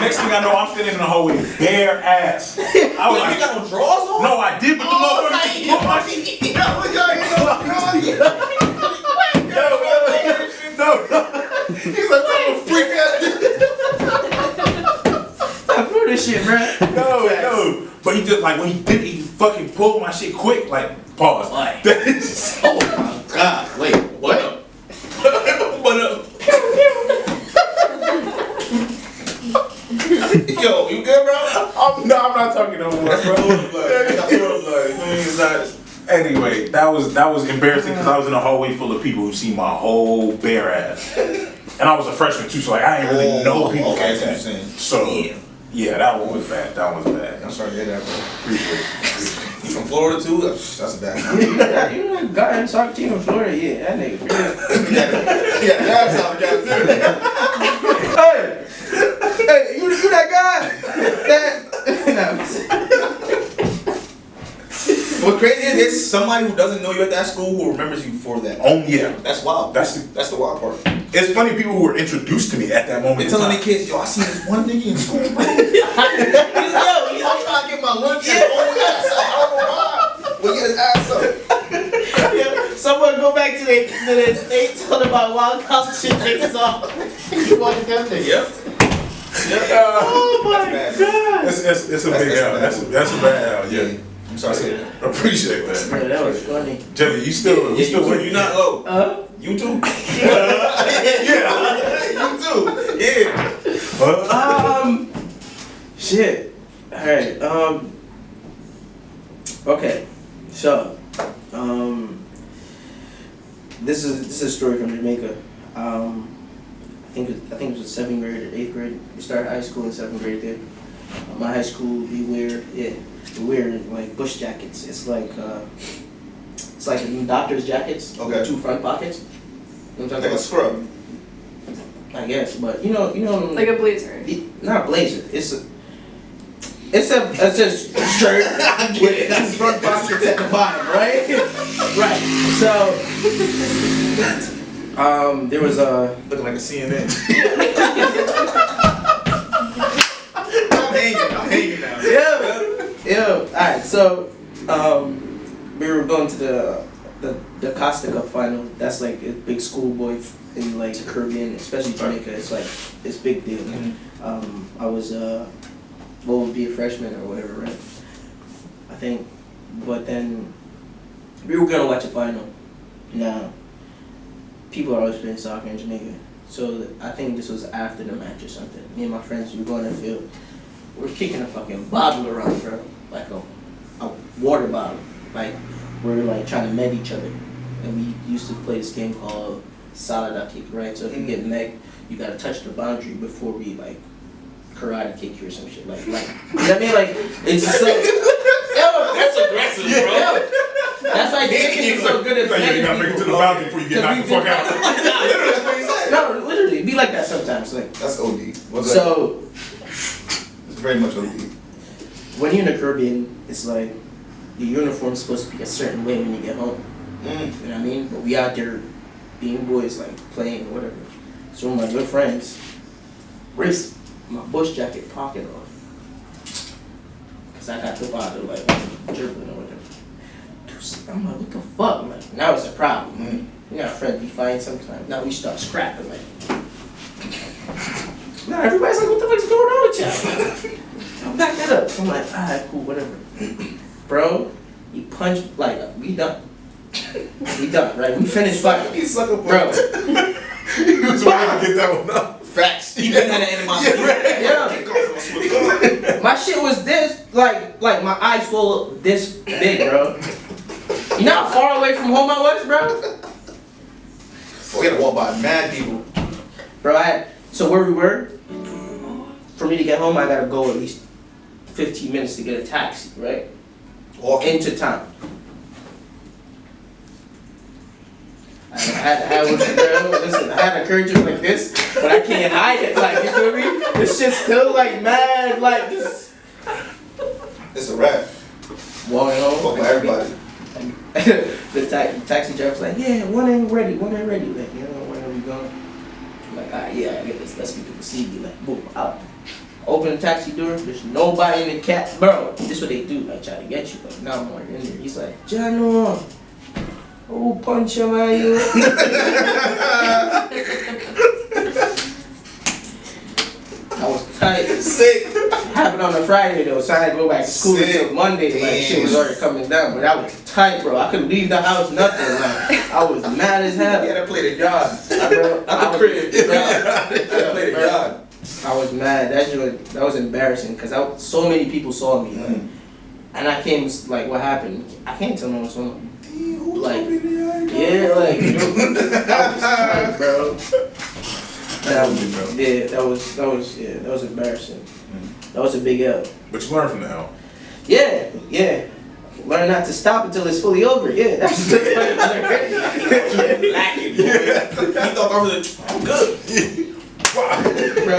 Next thing I know, I'm standing in the hallway, bare ass. I was Wait, you like, got no drawers on? no, I did, but the motherfucker put my shit. No. He's like, I'm a freak ass. Stop doing this shit, bro. No. But he just like when he did it, he fucking pulled my shit quick. Like pause. Why? Oh my god, wait, what up? What up? Yo, you good, bro? I'm not talking no more, That's bro. what I'm like. That's what I'm like. You mean, it's not. Anyway, that was embarrassing because I was in a hallway full of people who see my whole bare ass, and I was a freshman too, so like I didn't really know people Okay, like that's what that. you're saying. So yeah, that one was bad. That was bad. I'm sorry to hear that, bro. Appreciate it. You from Florida too? That's a bad one. You know, guy in soccer team in Florida, yeah, that nigga. Yeah, that's how I got too. Hey, you that guy? What's crazy is there's somebody who doesn't know you at that school who remembers you for that. Oh yeah, That's wild. that's the wild part. it's funny people who were introduced to me at that moment. They're in telling time. their kids, yo, I seen this one nigga in school, bro. I'm trying to get my lunch and old ass up. I don't know why. But get his ass up. Yeah, someone go back to the state talking about wild college shit takes off. You want to go there? Yep. Oh my That's god. It's a big L. That's a bad L. Yeah. I'm sorry to say that. Appreciate that. Bro, that was funny. Jimmy, you still You not low. You too? Yeah. You too? Yeah. Shit. Alright, okay. So, this is a story from Jamaica. I think it was 7th grade or 8th grade. We started high school in 7th grade there. My high school, we wear like bush jackets. It's like doctor's jackets. Okay. With 2 front pockets. You know what I'm Like talking a scrub. I guess, but you know, Like a blazer. not blazer. It's a shirt with the front pockets at the bottom, right? Right. So, there was a Looking like a CNN. I'm hanging now. yeah. All right. So, we were going to the Costa Cup final. That's like a big schoolboy in like the Caribbean, especially Jamaica. It's like it's big deal. I was what would be a freshman or whatever, right? I think, but then we were gonna watch a final. Now, people are always playing soccer in Jamaica, so I think this was after the match or something. Me and my friends, we were going to the field. We're kicking a fucking bottle around, bro, like a water bottle. Like we're like trying to med each other, and we used to play this game called Salada kick, right? So if you get meg, you gotta touch the boundary before we like karate kick you or some shit. Like you know what I mean? Like it's so. Yo, That's aggressive, bro. yo, that's why kicking is so good at Like, you gotta bring it to the boundary before you get knocked the fuck out. Literally, that's what he said. No, literally, be like that sometimes. Like That's OD. What's that? so. It's very much OD. When you're in the Caribbean, it's like your uniform's supposed to be a certain way when you get home. You know what I mean? But we out there being boys, like playing or whatever. So my good friends ripped my bush jacket pocket off. Cause I got the bottle like dribbling or whatever. I'm like, what the fuck? I'm like, now it's a problem. You know, friends be fighting sometimes. Now we start scrapping like. Now everybody's like, what the fuck's going on with y'all? I'll back that up. I'm like, alright, cool, whatever. Bro, he punched, like, we done. We done, right? We finished fighting. He suck up. Bro. He was waiting to get that one up. Facts. He didn't have an animosity. Yeah. My shit was this, like my eyes full this big, bro. You know how far away from home I was, bro? We had to walk by mad people. Bro, so where we were, for me to get home, I gotta go at least 15 minutes to get a taxi, right? Walking. Into town. I had a courage like this, but I can't hide it. Like, you feel me? This shit's still like mad, like this. It's a wrap. Walking home. Fuck with everybody. The taxi driver's like, yeah, one ain't ready. Like, you know, when are we going? I'm like, yeah, I get this. Let's people see me. Like, boom, out. Open the taxi door. There's nobody in the cab. Bro, this is what they do. Like, try to get you. Like, now I'm already in there. He's like, Jano. Oh, punch him, man, you. I was tight. Sick. Happened on a Friday though, so I had to go back to school Sick. until Monday. Like shit was already coming down, but I was tight, bro. I couldn't leave the house, nothing. Like I was mad as hell. You had to play the yard. Bro, Not the crib. You had to play the bro. yard. I was mad. That was embarrassing because so many people saw me, like, and I came like, what happened? I can't tell no one saw me. Like, yeah, like, you know, I was tight, bro. That was embarrassing. That was a big L. But you learn from the L. Yeah. Learn not to stop until it's fully over. Yeah, that's the Lacking, boy. He thought I was I'm good. Bro,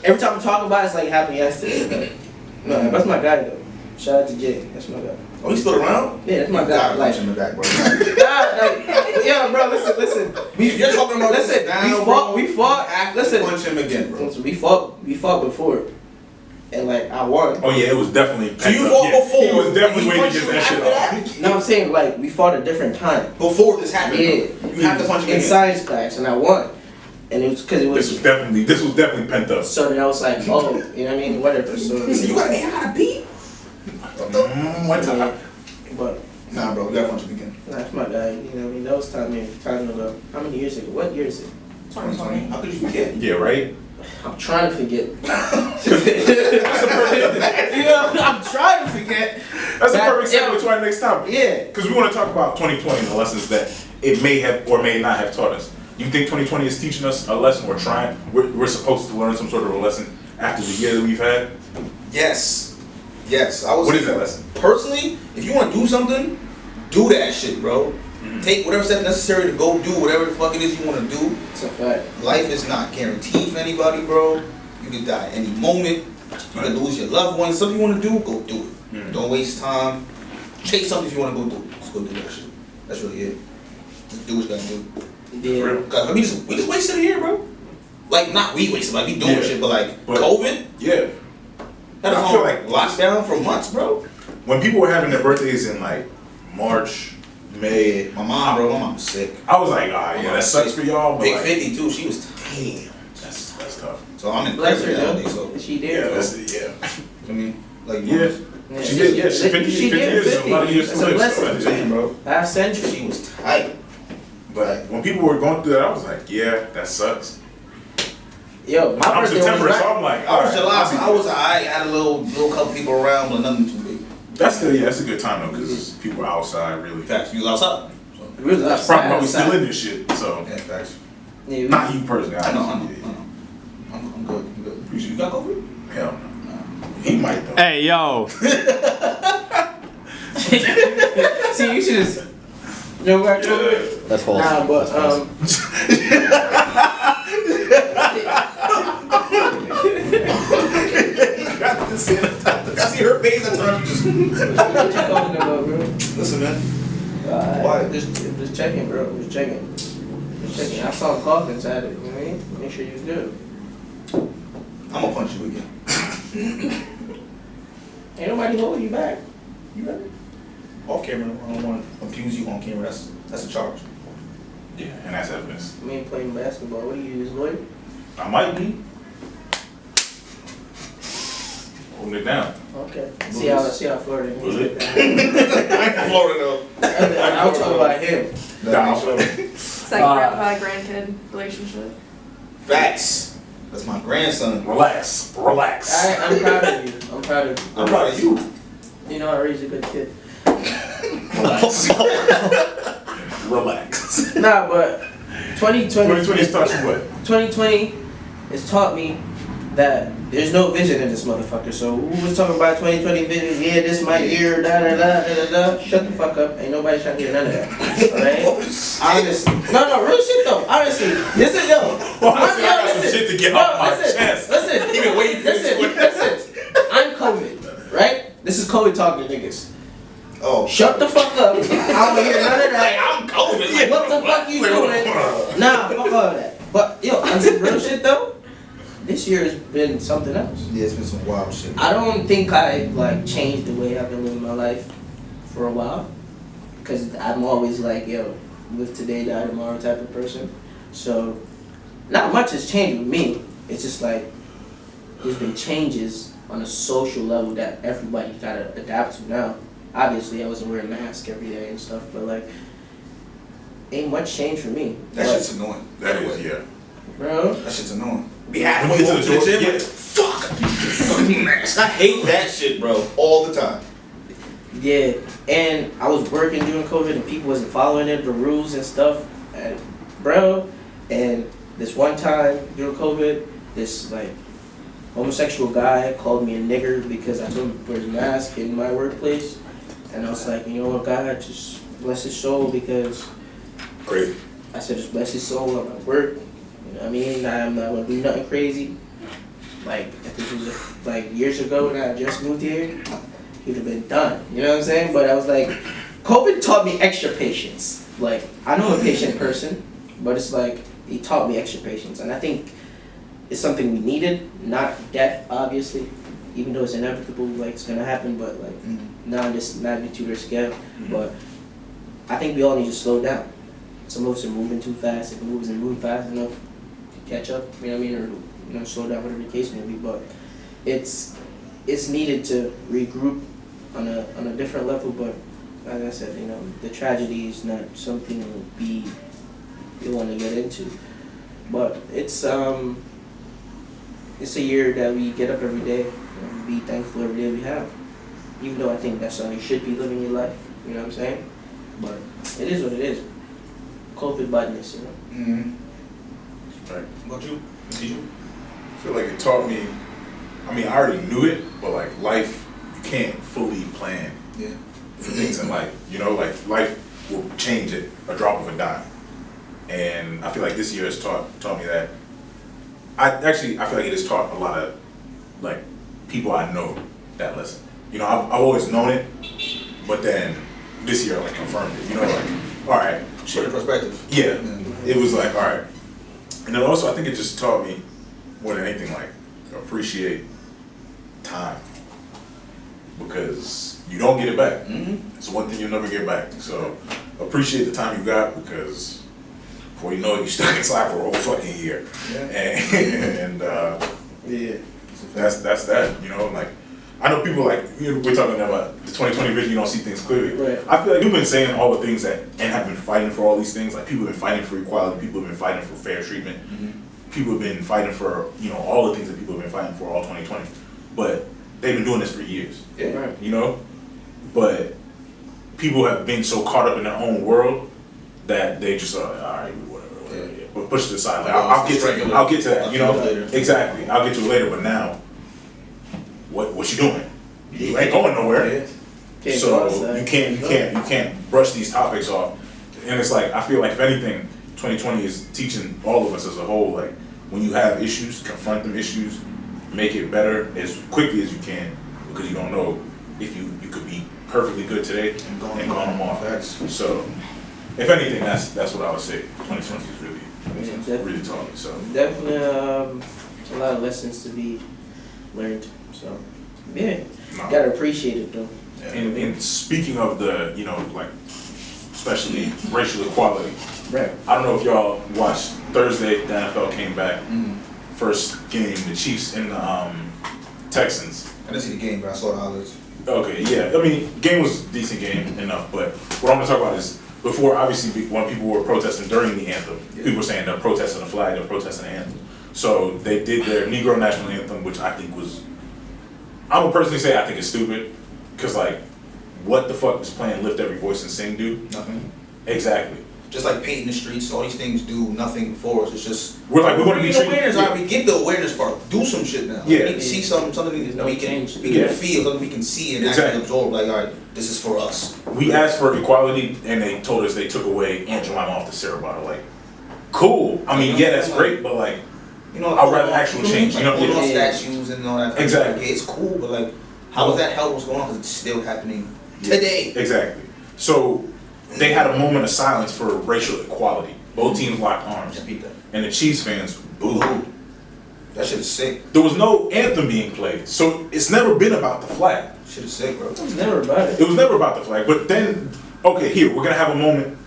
every time I talk about it, it's like it happened yesterday. But, no, that's my guy though. Shout out to Jay. That's my guy. Oh, he's still around? Yeah, that's my You guy. gotta Like, punch him in the back, bro. yeah, bro. Listen. You're talking about listen. this now, We fought. Listen. Punch him again, bro. We fought before, and like I won. Oh yeah, it was definitely. So you fought before? He was definitely He waiting to get punched that you shit after off. You know what I'm saying? Like we fought a different time. Before this happened, Yeah. bro. You have to punch him in again. science class, and I won. And it was because it This was. was definitely pent up. So then I was like, oh, you know what I mean? Whatever. So. He said, you gotta beat. One time. But Nah, bro, you gotta punch him again. that's my guy. You know what I mean? That was time ago. How many years ago? What year is it? 2020. How could you forget? Yeah, right? I'm trying to forget. You know, I'm trying to forget. That's a That- perfect segue to our next topic. Yeah. Because we want to talk about 2020 and the lessons that it may have or may not have taught us. Do you think 2020 is teaching us a lesson or trying? We're supposed to learn some sort of a lesson after the year that we've had? Yes. I was. What is that lesson? Personally, if you want to do something, do that shit, bro. Take whatever steps necessary to go do whatever the fuck it is you want to do. It's a fact. Life is not guaranteed for anybody, bro. You can die any moment. You can lose your loved ones. Something you want to do, go do it. Don't waste time. Chase something if you want to go do. Just go do that shit. That's really it. Just do what you gotta do. Yeah. Cause we just wasted a year, bro. Like not we wasted, like we doing shit, but like COVID. Yeah. I feel like lockdown for months, bro. When people were having their birthdays in like March, May, My mom was sick. I was like, ah, yeah, that sucks for y'all. But Big like, 50 too. She was damn. that's tough. So I'm in Bless prison her, nowadays. though. So She Yeah, did. that's it. Yeah. I mean, like Yeah. She did. Yeah, she 50 She did years. A lot of years It's to a live. blessing. So that's it, bro. Last century. she was tight. But when people were going through that, I was like, yeah, that sucks. Yo, my I'm birthday September, was so right. I'm like, I was alright, July. I'll So be I was alright. Had a little couple people around, but nothing too big. That's still, yeah, that's a good time though, because people are outside really. Facts. You was outside. So, We was That's outside, probably why we still outside. in this shit. So yeah, facts. Yeah, we- not you personally. I know. obviously. I'm good. I'm good. Appreciate You got COVID? Hell no. He might though. Hey, yo. See, you should just. You know what? That's false. Nah, but Got to see I see her face and turn just. what you talking about, bro? Listen, man. Why? Just checking, bro. Just checking. Just checking. I saw a cough inside it. You know what I mean? Make sure you was good. I'm gonna punch you again. Ain't nobody holding you back. You ready? Off camera. I don't want to confuse you on camera. That's a charge. Yeah, and that's evidence. I mean, playing basketball. What do you use, lawyer? I might be. Holding it down. Okay. See how Florida Was is. it? I'm from Florida though. I'll talk about him. Nah, It's like grandpa grandkid relationship. Facts. That's my grandson. relax. Relax. I'm proud of you. I'm proud of you. I'm proud of you. You know I raised a good kid. Relax. Relax. Nah, but 2020. 2020 is taught you what? 2020 has taught me that there's no vision in this motherfucker. So who was talking about 2020 vision? Yeah, this my year, da da da da da da. Shut the fuck up. Ain't nobody trying to hear none of that. Alright? Honestly. No, real shit though. Honestly. This is yo. Honestly, I got some shit to get off my chest. Listen. He been waiting for this one. Listen. I'm COVID, right? This is COVID talking to niggas. Oh. Shut the fuck up. I don't hear none of Like, that. I'm COVID. What the fuck you doing? Nah, fuck all that. But yo, on some real shit though, this year has been something else. Yeah, it's been some wild shit. I don't think I like changed the way I've been living my life for a while, because I'm always like, yo, live today, die tomorrow type of person. So not much has changed with me. It's just like there's been changes on a social level that everybody gotta adapt to now. Obviously, I wasn't wearing a mask every day and stuff, but like, ain't much change for me. That But, shit's annoying. That is, yeah. bro. That shit's annoying. Be When halfway you to get the to the gym, door, like, fuck. I hate that shit, bro. All the time. Yeah, and I was working during COVID and people wasn't following it, the rules and stuff, and bro, and this one time during COVID, this like homosexual guy called me a nigger because I told him to wear his mask in my workplace, and I was like, you know what, God, just bless his soul, because Crazy. I said just bless his soul on my work, you know what I mean, I'm not gonna do nothing crazy, like if this was like years ago when I just moved here, he'd have been done, you know what I'm saying? But I was like, COVID taught me extra patience. Like, I know I'm a patient person, but it's like, he taught me extra patience. And I think it's something we needed, not death, obviously, even though it's inevitable, like, it's gonna happen, but like, not on this magnitude or scale. But I think we all need to slow down. Some of us are moving too fast. If we wasn't moving fast enough to catch up, you know what I mean? Or, you know, slow down, whatever the case may be. But it's needed to regroup on a different level, but like I said, you know, the tragedy is not something you want to get into. But it's a year that we get up every day and be thankful every day we have. Even though I think that's how you should be living your life, you know what I'm saying? But it is what it is. COVID badness, you know. Mm-hmm. Right. What about you? You? I feel like it taught me, I mean, I already knew it, but like life, you can't fully plan Yeah. for things in life. You know, like life will change at a drop of a dime. And I feel like this year has taught me that. I feel like it has taught a lot of like people I know that lesson. You know, I've always known it, but then this year I like confirmed it. You know, like, all right, Put it in perspective. yeah, it was like, all right. And then also, I think it just taught me more than anything, like, appreciate time. Because you don't get it back. It's one thing you'll never get back. So appreciate the time you got, because before you know it, you stuck inside for a whole fucking year. And Yeah. that's that, you know, like, I know people like, we're talking about the 2020 vision, you don't see things clearly. Right. I feel like you've been saying all the things that, and have been fighting for all these things, like people have been fighting for equality, people have been fighting for fair treatment, people have been fighting for, you know, all the things that people have been fighting for all 2020. But they've been doing this for years, Yeah. Right. you know? But people have been so caught up in their own world that they just are, all right, whatever. Yeah. But push it aside. Like, Well, I'll it's get regular. I'll get to that, I'll you get know? to it later. Exactly. I'll get to it later, but now, what you doing? You ain't going nowhere. Yeah. Can't go So outside. you can't brush these topics off. And it's like, I feel like if anything, 2020 is teaching all of us as a whole, like, when you have issues, confront them issues, make it better as quickly as you can, because you don't know if you could be perfectly good today and gone tomorrow. Facts. So if anything, that's what I would say. 2020 is Yeah, really taught me. So definitely a lot of lessons to be learned. So yeah, no. gotta appreciate it though. And speaking of the, you know, like, especially racial equality, Right. I don't know if y'all watched Thursday, the NFL came back. First game, the Chiefs and the Texans. I didn't see the game, but I saw the highlights. Okay, yeah, I mean, game was a decent game enough, but what I'm gonna talk about is, before, obviously, when people were protesting during the anthem, people were saying they're protesting the flag, they're protesting the anthem. So they did their Negro National Anthem, which I think was, I would personally say I think it's stupid, because like, what the fuck does playing Lift Every Voice and Sing do? Nothing. Exactly. Just like painting the streets, all these things do nothing for us. It's just We're like, we want to be treated. awareness. All right, we get the awareness part. Do some shit now. Yeah. We need to see something There's no we can change. we can feel, something we can see and Exactly. actually absorb. Like, all right, this is for us. We asked for equality, and they told us they took away Aunt Jemima off the syrup bottle. Like, cool. I mean, yeah, that's great, but like, You know, I'd rather actual change, you know? Like, photo Yeah. statues and all that. Exactly. Like, it's cool, but like, how does that help what's going on? Because it's still happening today. exactly. So they had a moment of silence for racial equality. Both teams locked arms, Just beat that. and the Chiefs fans booed. That shit is sick. There was no anthem being played, so it's never been about the flag. Shit is sick, bro. It was never about it. It was never about the flag. But then, okay, here we're gonna have a moment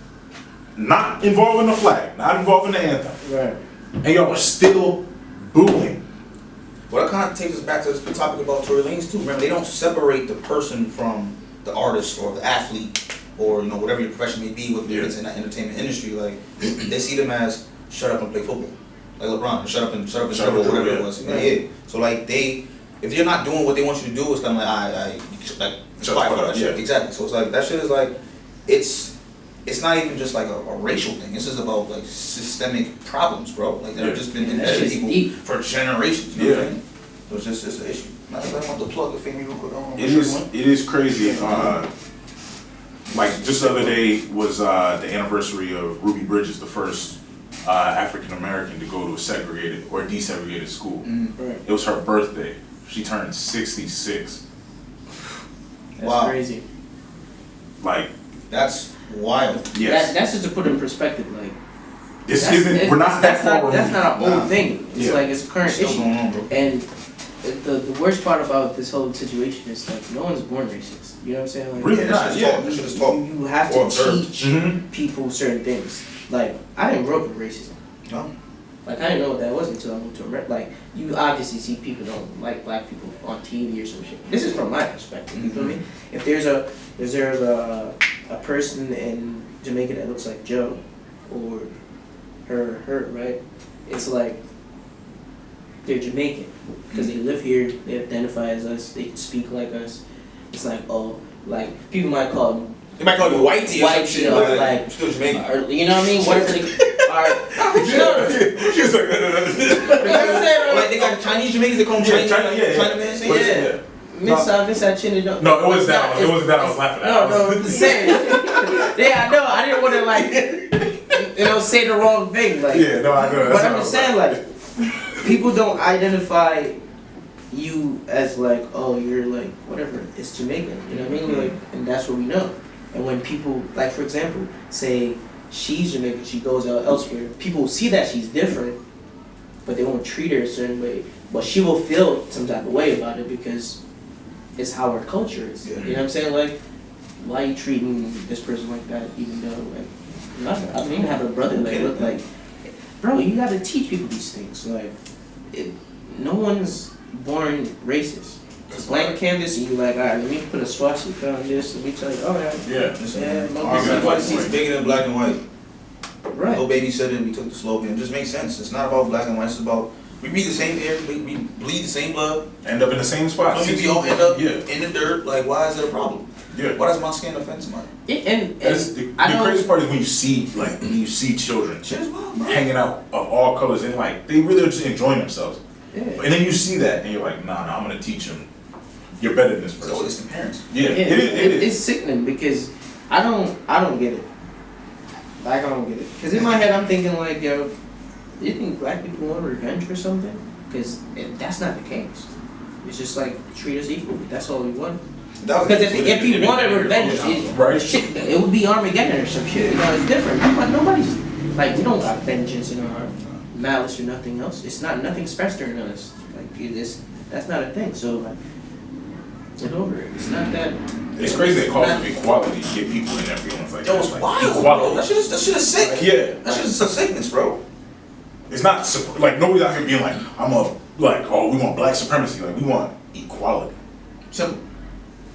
not involving the flag, not involving the anthem, Right. and y'all are still booing. Well, that kind of takes us back to the topic about Tory Lanez too. Remember, they don't separate the person from the artist or the athlete or, you know, whatever your profession may be, whether it's in the entertainment industry. Like, they see them as shut up and play football, like LeBron, shut up and dribble, whatever it was. Yeah. So like, if you're not doing what they want you to do, it's kind of like like Shut quiet the for fuck that up, shit. yeah. Exactly. So it's like that shit is like, it's not even just like a racial thing. This is about like systemic problems, bro. Like that have just been Yeah, embedded that in shit's people deep. for generations. You know what Yeah. I'm saying? So it's an issue. I want to plug the family real quick. I don't know It is crazy. Like just the other day was the anniversary of Ruby Bridges, the first African American to go to a segregated or desegregated school. Right. It was her birthday. She turned 66. That's Wow. crazy. Like, That's wild. yes, That's just to put in perspective. Like, this that's- isn't. it- We're not that that's far not removed. that's not an Nah. old thing. It's Yeah. like it's a current Still issue. going on, bro. And the worst part about this whole situation is like no one's born racist. You know what I'm saying? Like, Really Yeah, not. that shit's Yeah. taught. That shit is taught. you have Or to observed. teach Mhm. people certain things. Like I didn't grow up with racism. No. Like I didn't know what that was until I moved to America. Like you obviously see people don't like black people on TV or some shit. This is from my perspective. You feel me? If there's a person in Jamaica that looks like Joe, or her, right? It's like they're Jamaican because they live here. They identify as us. They speak like us. It's like like people might call them. They might call you whitey or some White, shit, you know, but like- you're still Jamaican. Or, you know what I mean? What if they are? You know what I'm saying? She was like, Like they got Chinese Jamaicans, they call them Yeah, Chinese, China, yeah, Chinaman, But yeah. Miss Chin. No, it was that. It wasn't that I was laughing at. No, I'm just saying. Yeah, I know. I didn't want to like, say the wrong thing. Like, Yeah, no, I know. But I'm just saying, like, people don't identify you as like, oh, you're like whatever. It's Jamaican. You know what I mean? Like, and that's what we know. And when people, like, for example, say she's Jamaican, she goes out elsewhere. People see that she's different, but they won't treat her a certain way. But she will feel some type of way about it because it's how her culture is. Yeah. You know what I'm saying? Like, why are you treating this person like that, even though, like, nothing. I mean, I have a brother that look like, bro, you gotta teach people these things. Like, no one's born racist. It's blank canvas, and you like, all right, let me put a swastika on this. Let me tell you, all right. Yeah. It's bigger than black and white. Right. Little baby said it. We took the slogan. It just makes sense. It's not about black and white. It's about we breathe the same air. We bleed the same blood. End up in the same spot. So we all end up in the dirt. Like, why is it a problem? Yeah. Why does my skin offend somebody? The craziest part is when you see children hanging out of all colors and like they really are just enjoying themselves. Yeah. And then you see that and you're like, nah, I'm gonna teach them. You're better than this person. So it's the parents. Yeah, it is. It's sickening because I don't get it. Like, I don't get it. Because in my head I'm thinking like, yo, you think black people want revenge for something? Because that's not the case. It's just like treat us equally. That's all we want. Because if you wanted revenge, it would be Armageddon or some shit. You know, it's different. Nobody's like, we don't got vengeance in our malice or nothing else. It's not nothing special in us. Like, that's not a thing. So like, get over it. It's not that. It's crazy they call it equality to get people in their feelings like Yo, it's like, wild, equality. bro. That shit is sick. Yeah. That shit is a sickness, bro. It's not like nobody's out here being like, oh, we want black supremacy. Like, we want equality. Simple.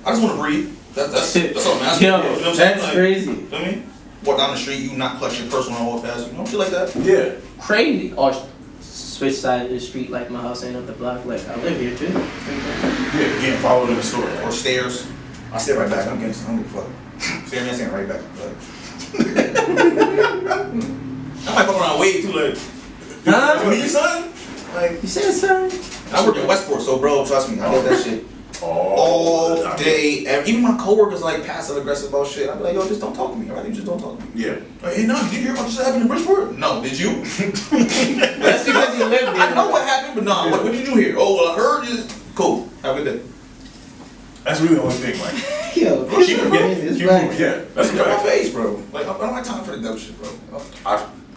I just want to breathe. That's all I'm asking. Yo, you know what I'm saying? that's like, crazy. Feel me? Walk down the street, you not clutch your purse when I walk past you. You know, shit like that. Yeah. Crazy. Or switch side of the street like my house ain't up the block. Like, I live here too. Yeah, getting followed in the store. Or stairs. I stay right back. I'm getting I don't give a fuck. Stay me, I stand right back. I might fuck around way too late. Huh? Me, son? Like, You said son? I work in Westport, so bro, trust me, I get that shit all day. Even my coworkers like passive aggressive about shit. I be like, yo, just don't talk to me. Alright, you just don't talk to me. Yeah. Like, hey, no, did you hear about this happening in Bridgeport? No, did you? That's because you live there. I know what happened, but nah, what did you hear? Oh, well, I heard is cool. Have a good day. That's really the only thing, like. Yo, Keep it moving. Yeah, that's a Get my fact. face, bro. Like, I don't have time for the dumb shit, bro.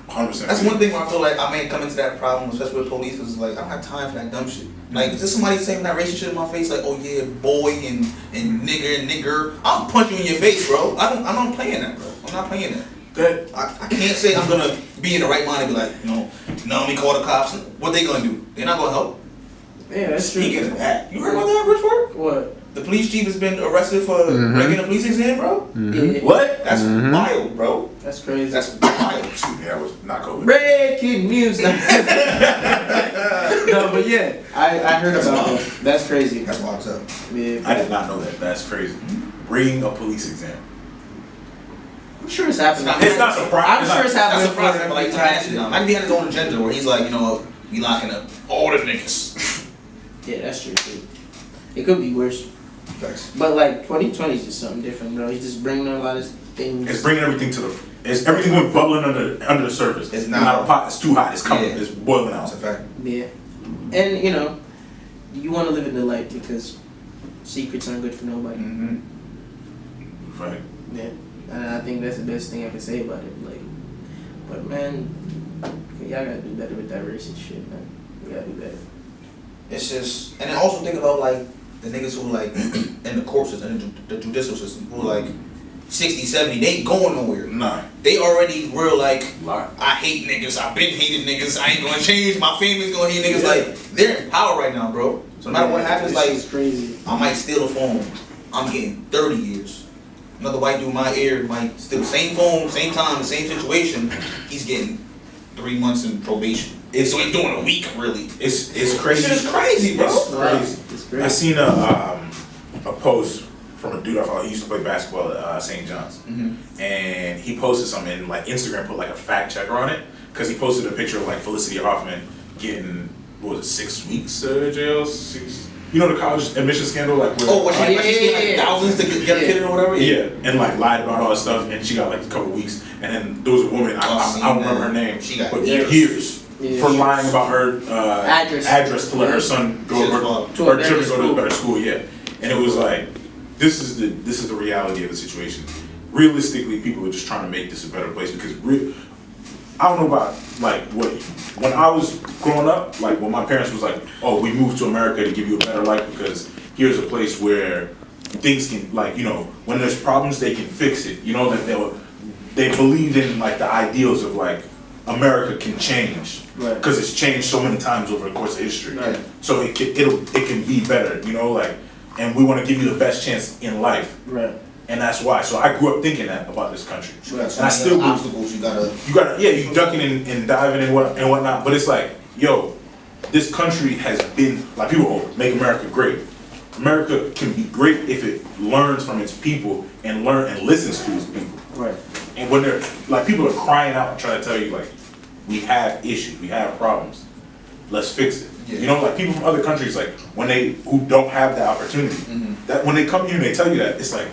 100%. That's one thing where I feel like I may come into that problem, especially with police, because like I don't have time for that dumb shit. Like, if there's somebody saying that racist shit in my face, like, oh yeah, boy and nigger, I'll punch you in your face, bro. I'm not playing that, bro. I'm not playing that. I can't say I'm gonna be in the right mind and be like, no, let me call the cops. What they gonna do? They're not gonna help. Yeah, that's true. Speaking of that, you heard about that, Bridgeport? What? The police chief has been arrested for breaking a police exam, bro. Yeah. What? That's wild, bro. That's crazy. That's wild. Excuse me, that was not COVID. Breaking news. No, but yeah, I heard about that. That's crazy. That's wild as hell. Yeah, I did not know that. That's crazy. Bringing a police exam. I'm sure it's happening. It's not surprising. I'm sure it's happening. That's surprising, but like imagine now. Maybe he had his own agenda where he's like, you know, we locking up all the niggas. Yeah, that's true too. It could be worse. Facts. But like 2020 is just something different, bro. He's just bringing a lot of things. It's bringing everything to the. It's everything went bubbling under the surface. It's not a pot. It's too hot. It's coming. Yeah. It's boiling out. That's a fact. Yeah, and you know, you want to live in the light because secrets aren't good for nobody. Right. Yeah, and I think that's the best thing I can say about it. Like, but man, y'all gotta do better with that racist shit, man. We gotta do better. It's just, and then also think about like the niggas who like in the court system, in the judicial system, who like 60, 70, they ain't going nowhere. Nah. They already real like, Lie. I hate niggas, I've been hating niggas, I ain't gonna change, my family's gonna hate niggas. Yeah. Like, they're in power right now, bro. So no matter what happens, like, it's crazy. I might steal a phone, I'm getting 30 years. Another white dude in my ear might steal the same phone, same time, the same situation, he's getting 3 months in probation. So he's doing a week, really. It's crazy. Shit is crazy, bro. It's crazy. It's crazy. I seen a post from a dude I follow. He used to play basketball at St. John's, and he posted something. And like Instagram put like a fact checker on it because he posted a picture of like Felicity Huffman getting 6 weeks jail, You know the college admission scandal, like where, Oh, what she yeah, spent like yeah. thousands to get a kid in or whatever. yeah, and like lied about all that stuff, and she got like a couple weeks, and then there was a woman, I don't remember her name, She got but years. Yeah. for lying about her address to let her son go Shit, or to a children better go to a school. better school, yeah. And it was like, this is the reality of the situation. Realistically, people are just trying to make this a better place because I don't know about like when I was growing up, like when my parents was like, oh, we moved to America to give you a better life because here's a place where things can, like, you know, when there's problems they can fix it. You know, that they believed in like the ideals of like America can change Right. because it's changed so many times over the course of history. Right. So it can be better. You know, like, and we want to give you the best chance in life. Right. And that's why. So I grew up thinking that about this country. Right. And I still believe obstacles you gotta. you ducking and diving and whatnot. But it's like, yo, this country has been like people make America great. America can be great if it learns from its people and listens to its people. Right. And when they're like people are crying out and trying to tell you like, we have issues, we have problems, let's fix it. Yeah. You know, like people from other countries, like who don't have the opportunity, that when they come here and they tell you that, it's like,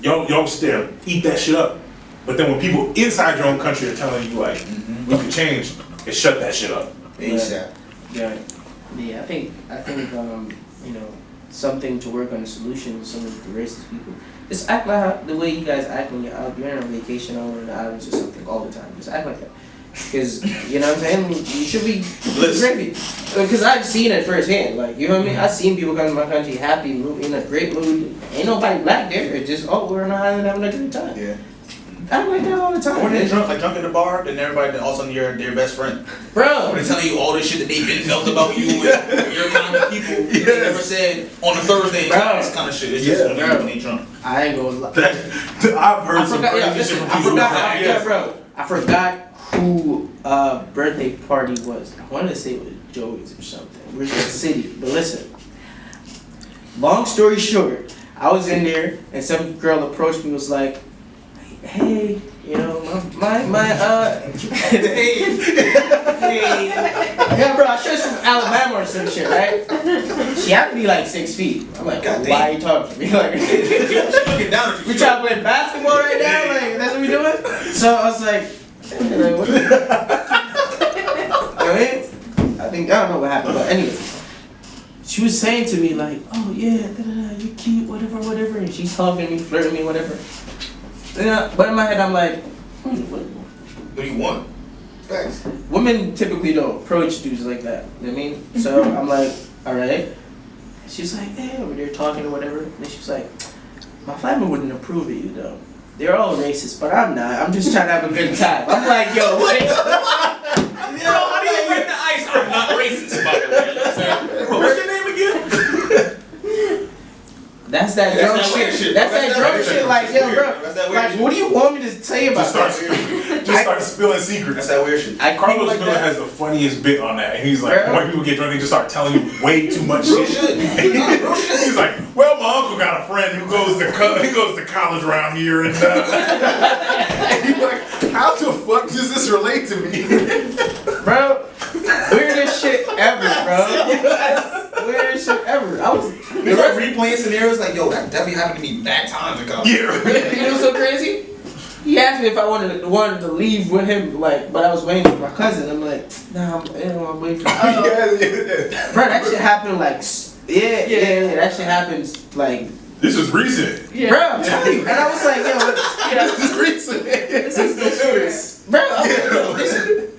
y'all stare, eat that shit up. But then when people inside your own country are telling you like, we can change, it shut that shit up. ASAP. Yeah. Yeah, I think you know, something to work on the solution is some of the racist people. Just act like the way you guys act when you're out, you're on vacation or in the islands or something all the time. Just act like that. Because, you know what I'm saying? You should be gravy. Because I've seen it firsthand. Like, you know what I mean? I've seen people come to my country happy, in a great mood. Ain't nobody black there. It's just, oh, we're on an island having a good time. Yeah. I'm like that all the time. When they're drunk at the bar, then everybody, all of a sudden you're their best friend. Bro. When they're telling you all this shit that they've been felt about you and your kind of people, they never said on a Thursday, Bro. this kind of shit. It's just when they drunk. I ain't gonna lie. I've heard some crazy shit from people. I forgot who birthday party was. I wanted to say it was Joey's or something. We're in the city. But listen, long story short, I was in there and some girl approached me, was like, hey, you know, my hey. Yeah, bro, I she's from Alabama or some shit, right? She had to be like 6 feet. I'm like, God why are you talking to me? Like, Get down at you. we trying to play basketball right now? Like, that's what we doing? So I was like, what? I think, I don't know what happened, but anyway. She was saying to me like, oh yeah, you're cute, whatever, and she's talking to me, flirting me, whatever. Yeah, but in my head I'm like, What do you want? Facts. women typically don't approach dudes like that, you know what I mean? So I'm like, alright. She's like, hey, over there talking or whatever. And then she's like, my family wouldn't approve of you though. They're all racist, but I'm not. I'm just trying to have a good time. I'm like, yo, wait. Bro, how do you break the ice? I'm not racist, by the way. Bro, what's your name again? That's that drunk shit. That's that drunk shit. Like, yo, bro. That's that weird Like, shit. what do you want me to say about Just that? start spilling secrets. That's that weird shit. I Carlos like Miller that. has the funniest bit on that, and he's like, Bro. when people get drunk, they just start telling you way too much Real shit. shit. He's like, well, my uncle got a friend who goes to college around here, and and he's like, how the fuck does this relate to me? Bro, weirdest shit ever, bro. Weirdest shit ever. I was. You're like replaying scenarios like, yo, that definitely happened to me back times ago. Yeah. You know what's so crazy? He asked me if I wanted to leave with him, like, but I was waiting for my cousin. I'm like, nah, I'm waiting for. Yeah. Bro, that shit happened like, yeah. That shit happens like, This is recent. Yeah. bro, I'm telling you. And I was like, yo, This is recent. This is bro, I was like, yo, listen.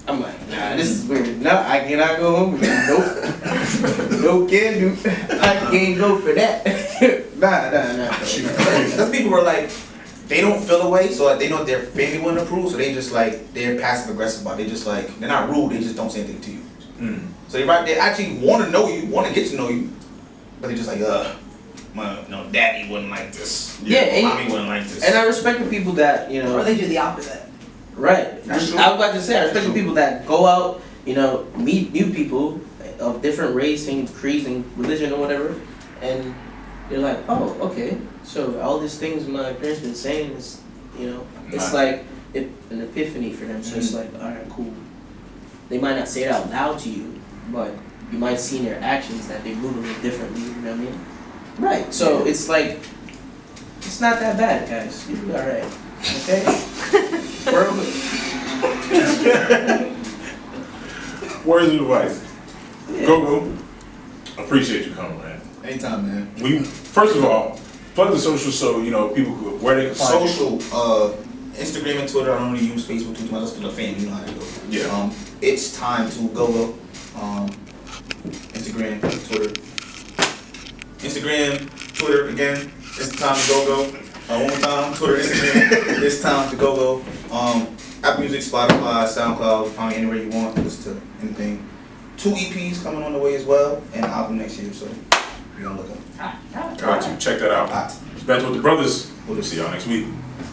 I'm like, nah, this is weird. No, I cannot go home again. Nope. No can do. I can't go for that. Nah. Those people were like, they don't feel away, so like, they know their family wouldn't approve, so they just like, they're passive aggressive about it. They just like, they're not rude, they just don't say anything to you. So they actually want to know you, want to get to know you, but they're just like, daddy wouldn't like this. Yeah, Mommy wouldn't like this. And I respect the people that, you know. Or they do the opposite. Right. That's true. I was about to say, I respect the people that go out, you know, meet new people of different race and creeds and religion or whatever, and they're like, oh, okay, so all these things my parents been saying is, you know, it's like an epiphany for them. So it's like, all right, cool. They might not say it out loud to you, but you might see in their actions that they move a little differently, you know what I mean? Right, so it's like, it's not that bad, guys. You'll be alright, okay? Words of advice. Yeah. GOGO, appreciate you coming, man. Anytime, man. We first of all plug the social so you know people could, where they can find Social, Instagram and Twitter. I don't really use Facebook too much. That's for the fam. You know how to go. Yeah. It's time to GOGO. Instagram, Twitter. Instagram, Twitter again. It's time to GOGO. One more time, Twitter, Instagram. It's time to GOGO. Apple Music, Spotify, SoundCloud. Find me anywhere you want. Listen to anything. 2 EPs coming on the way as well, and an album next year. So be on the lookout. Got you. Check that out. Hot. It's Bent with the Brothers. We'll see y'all next week.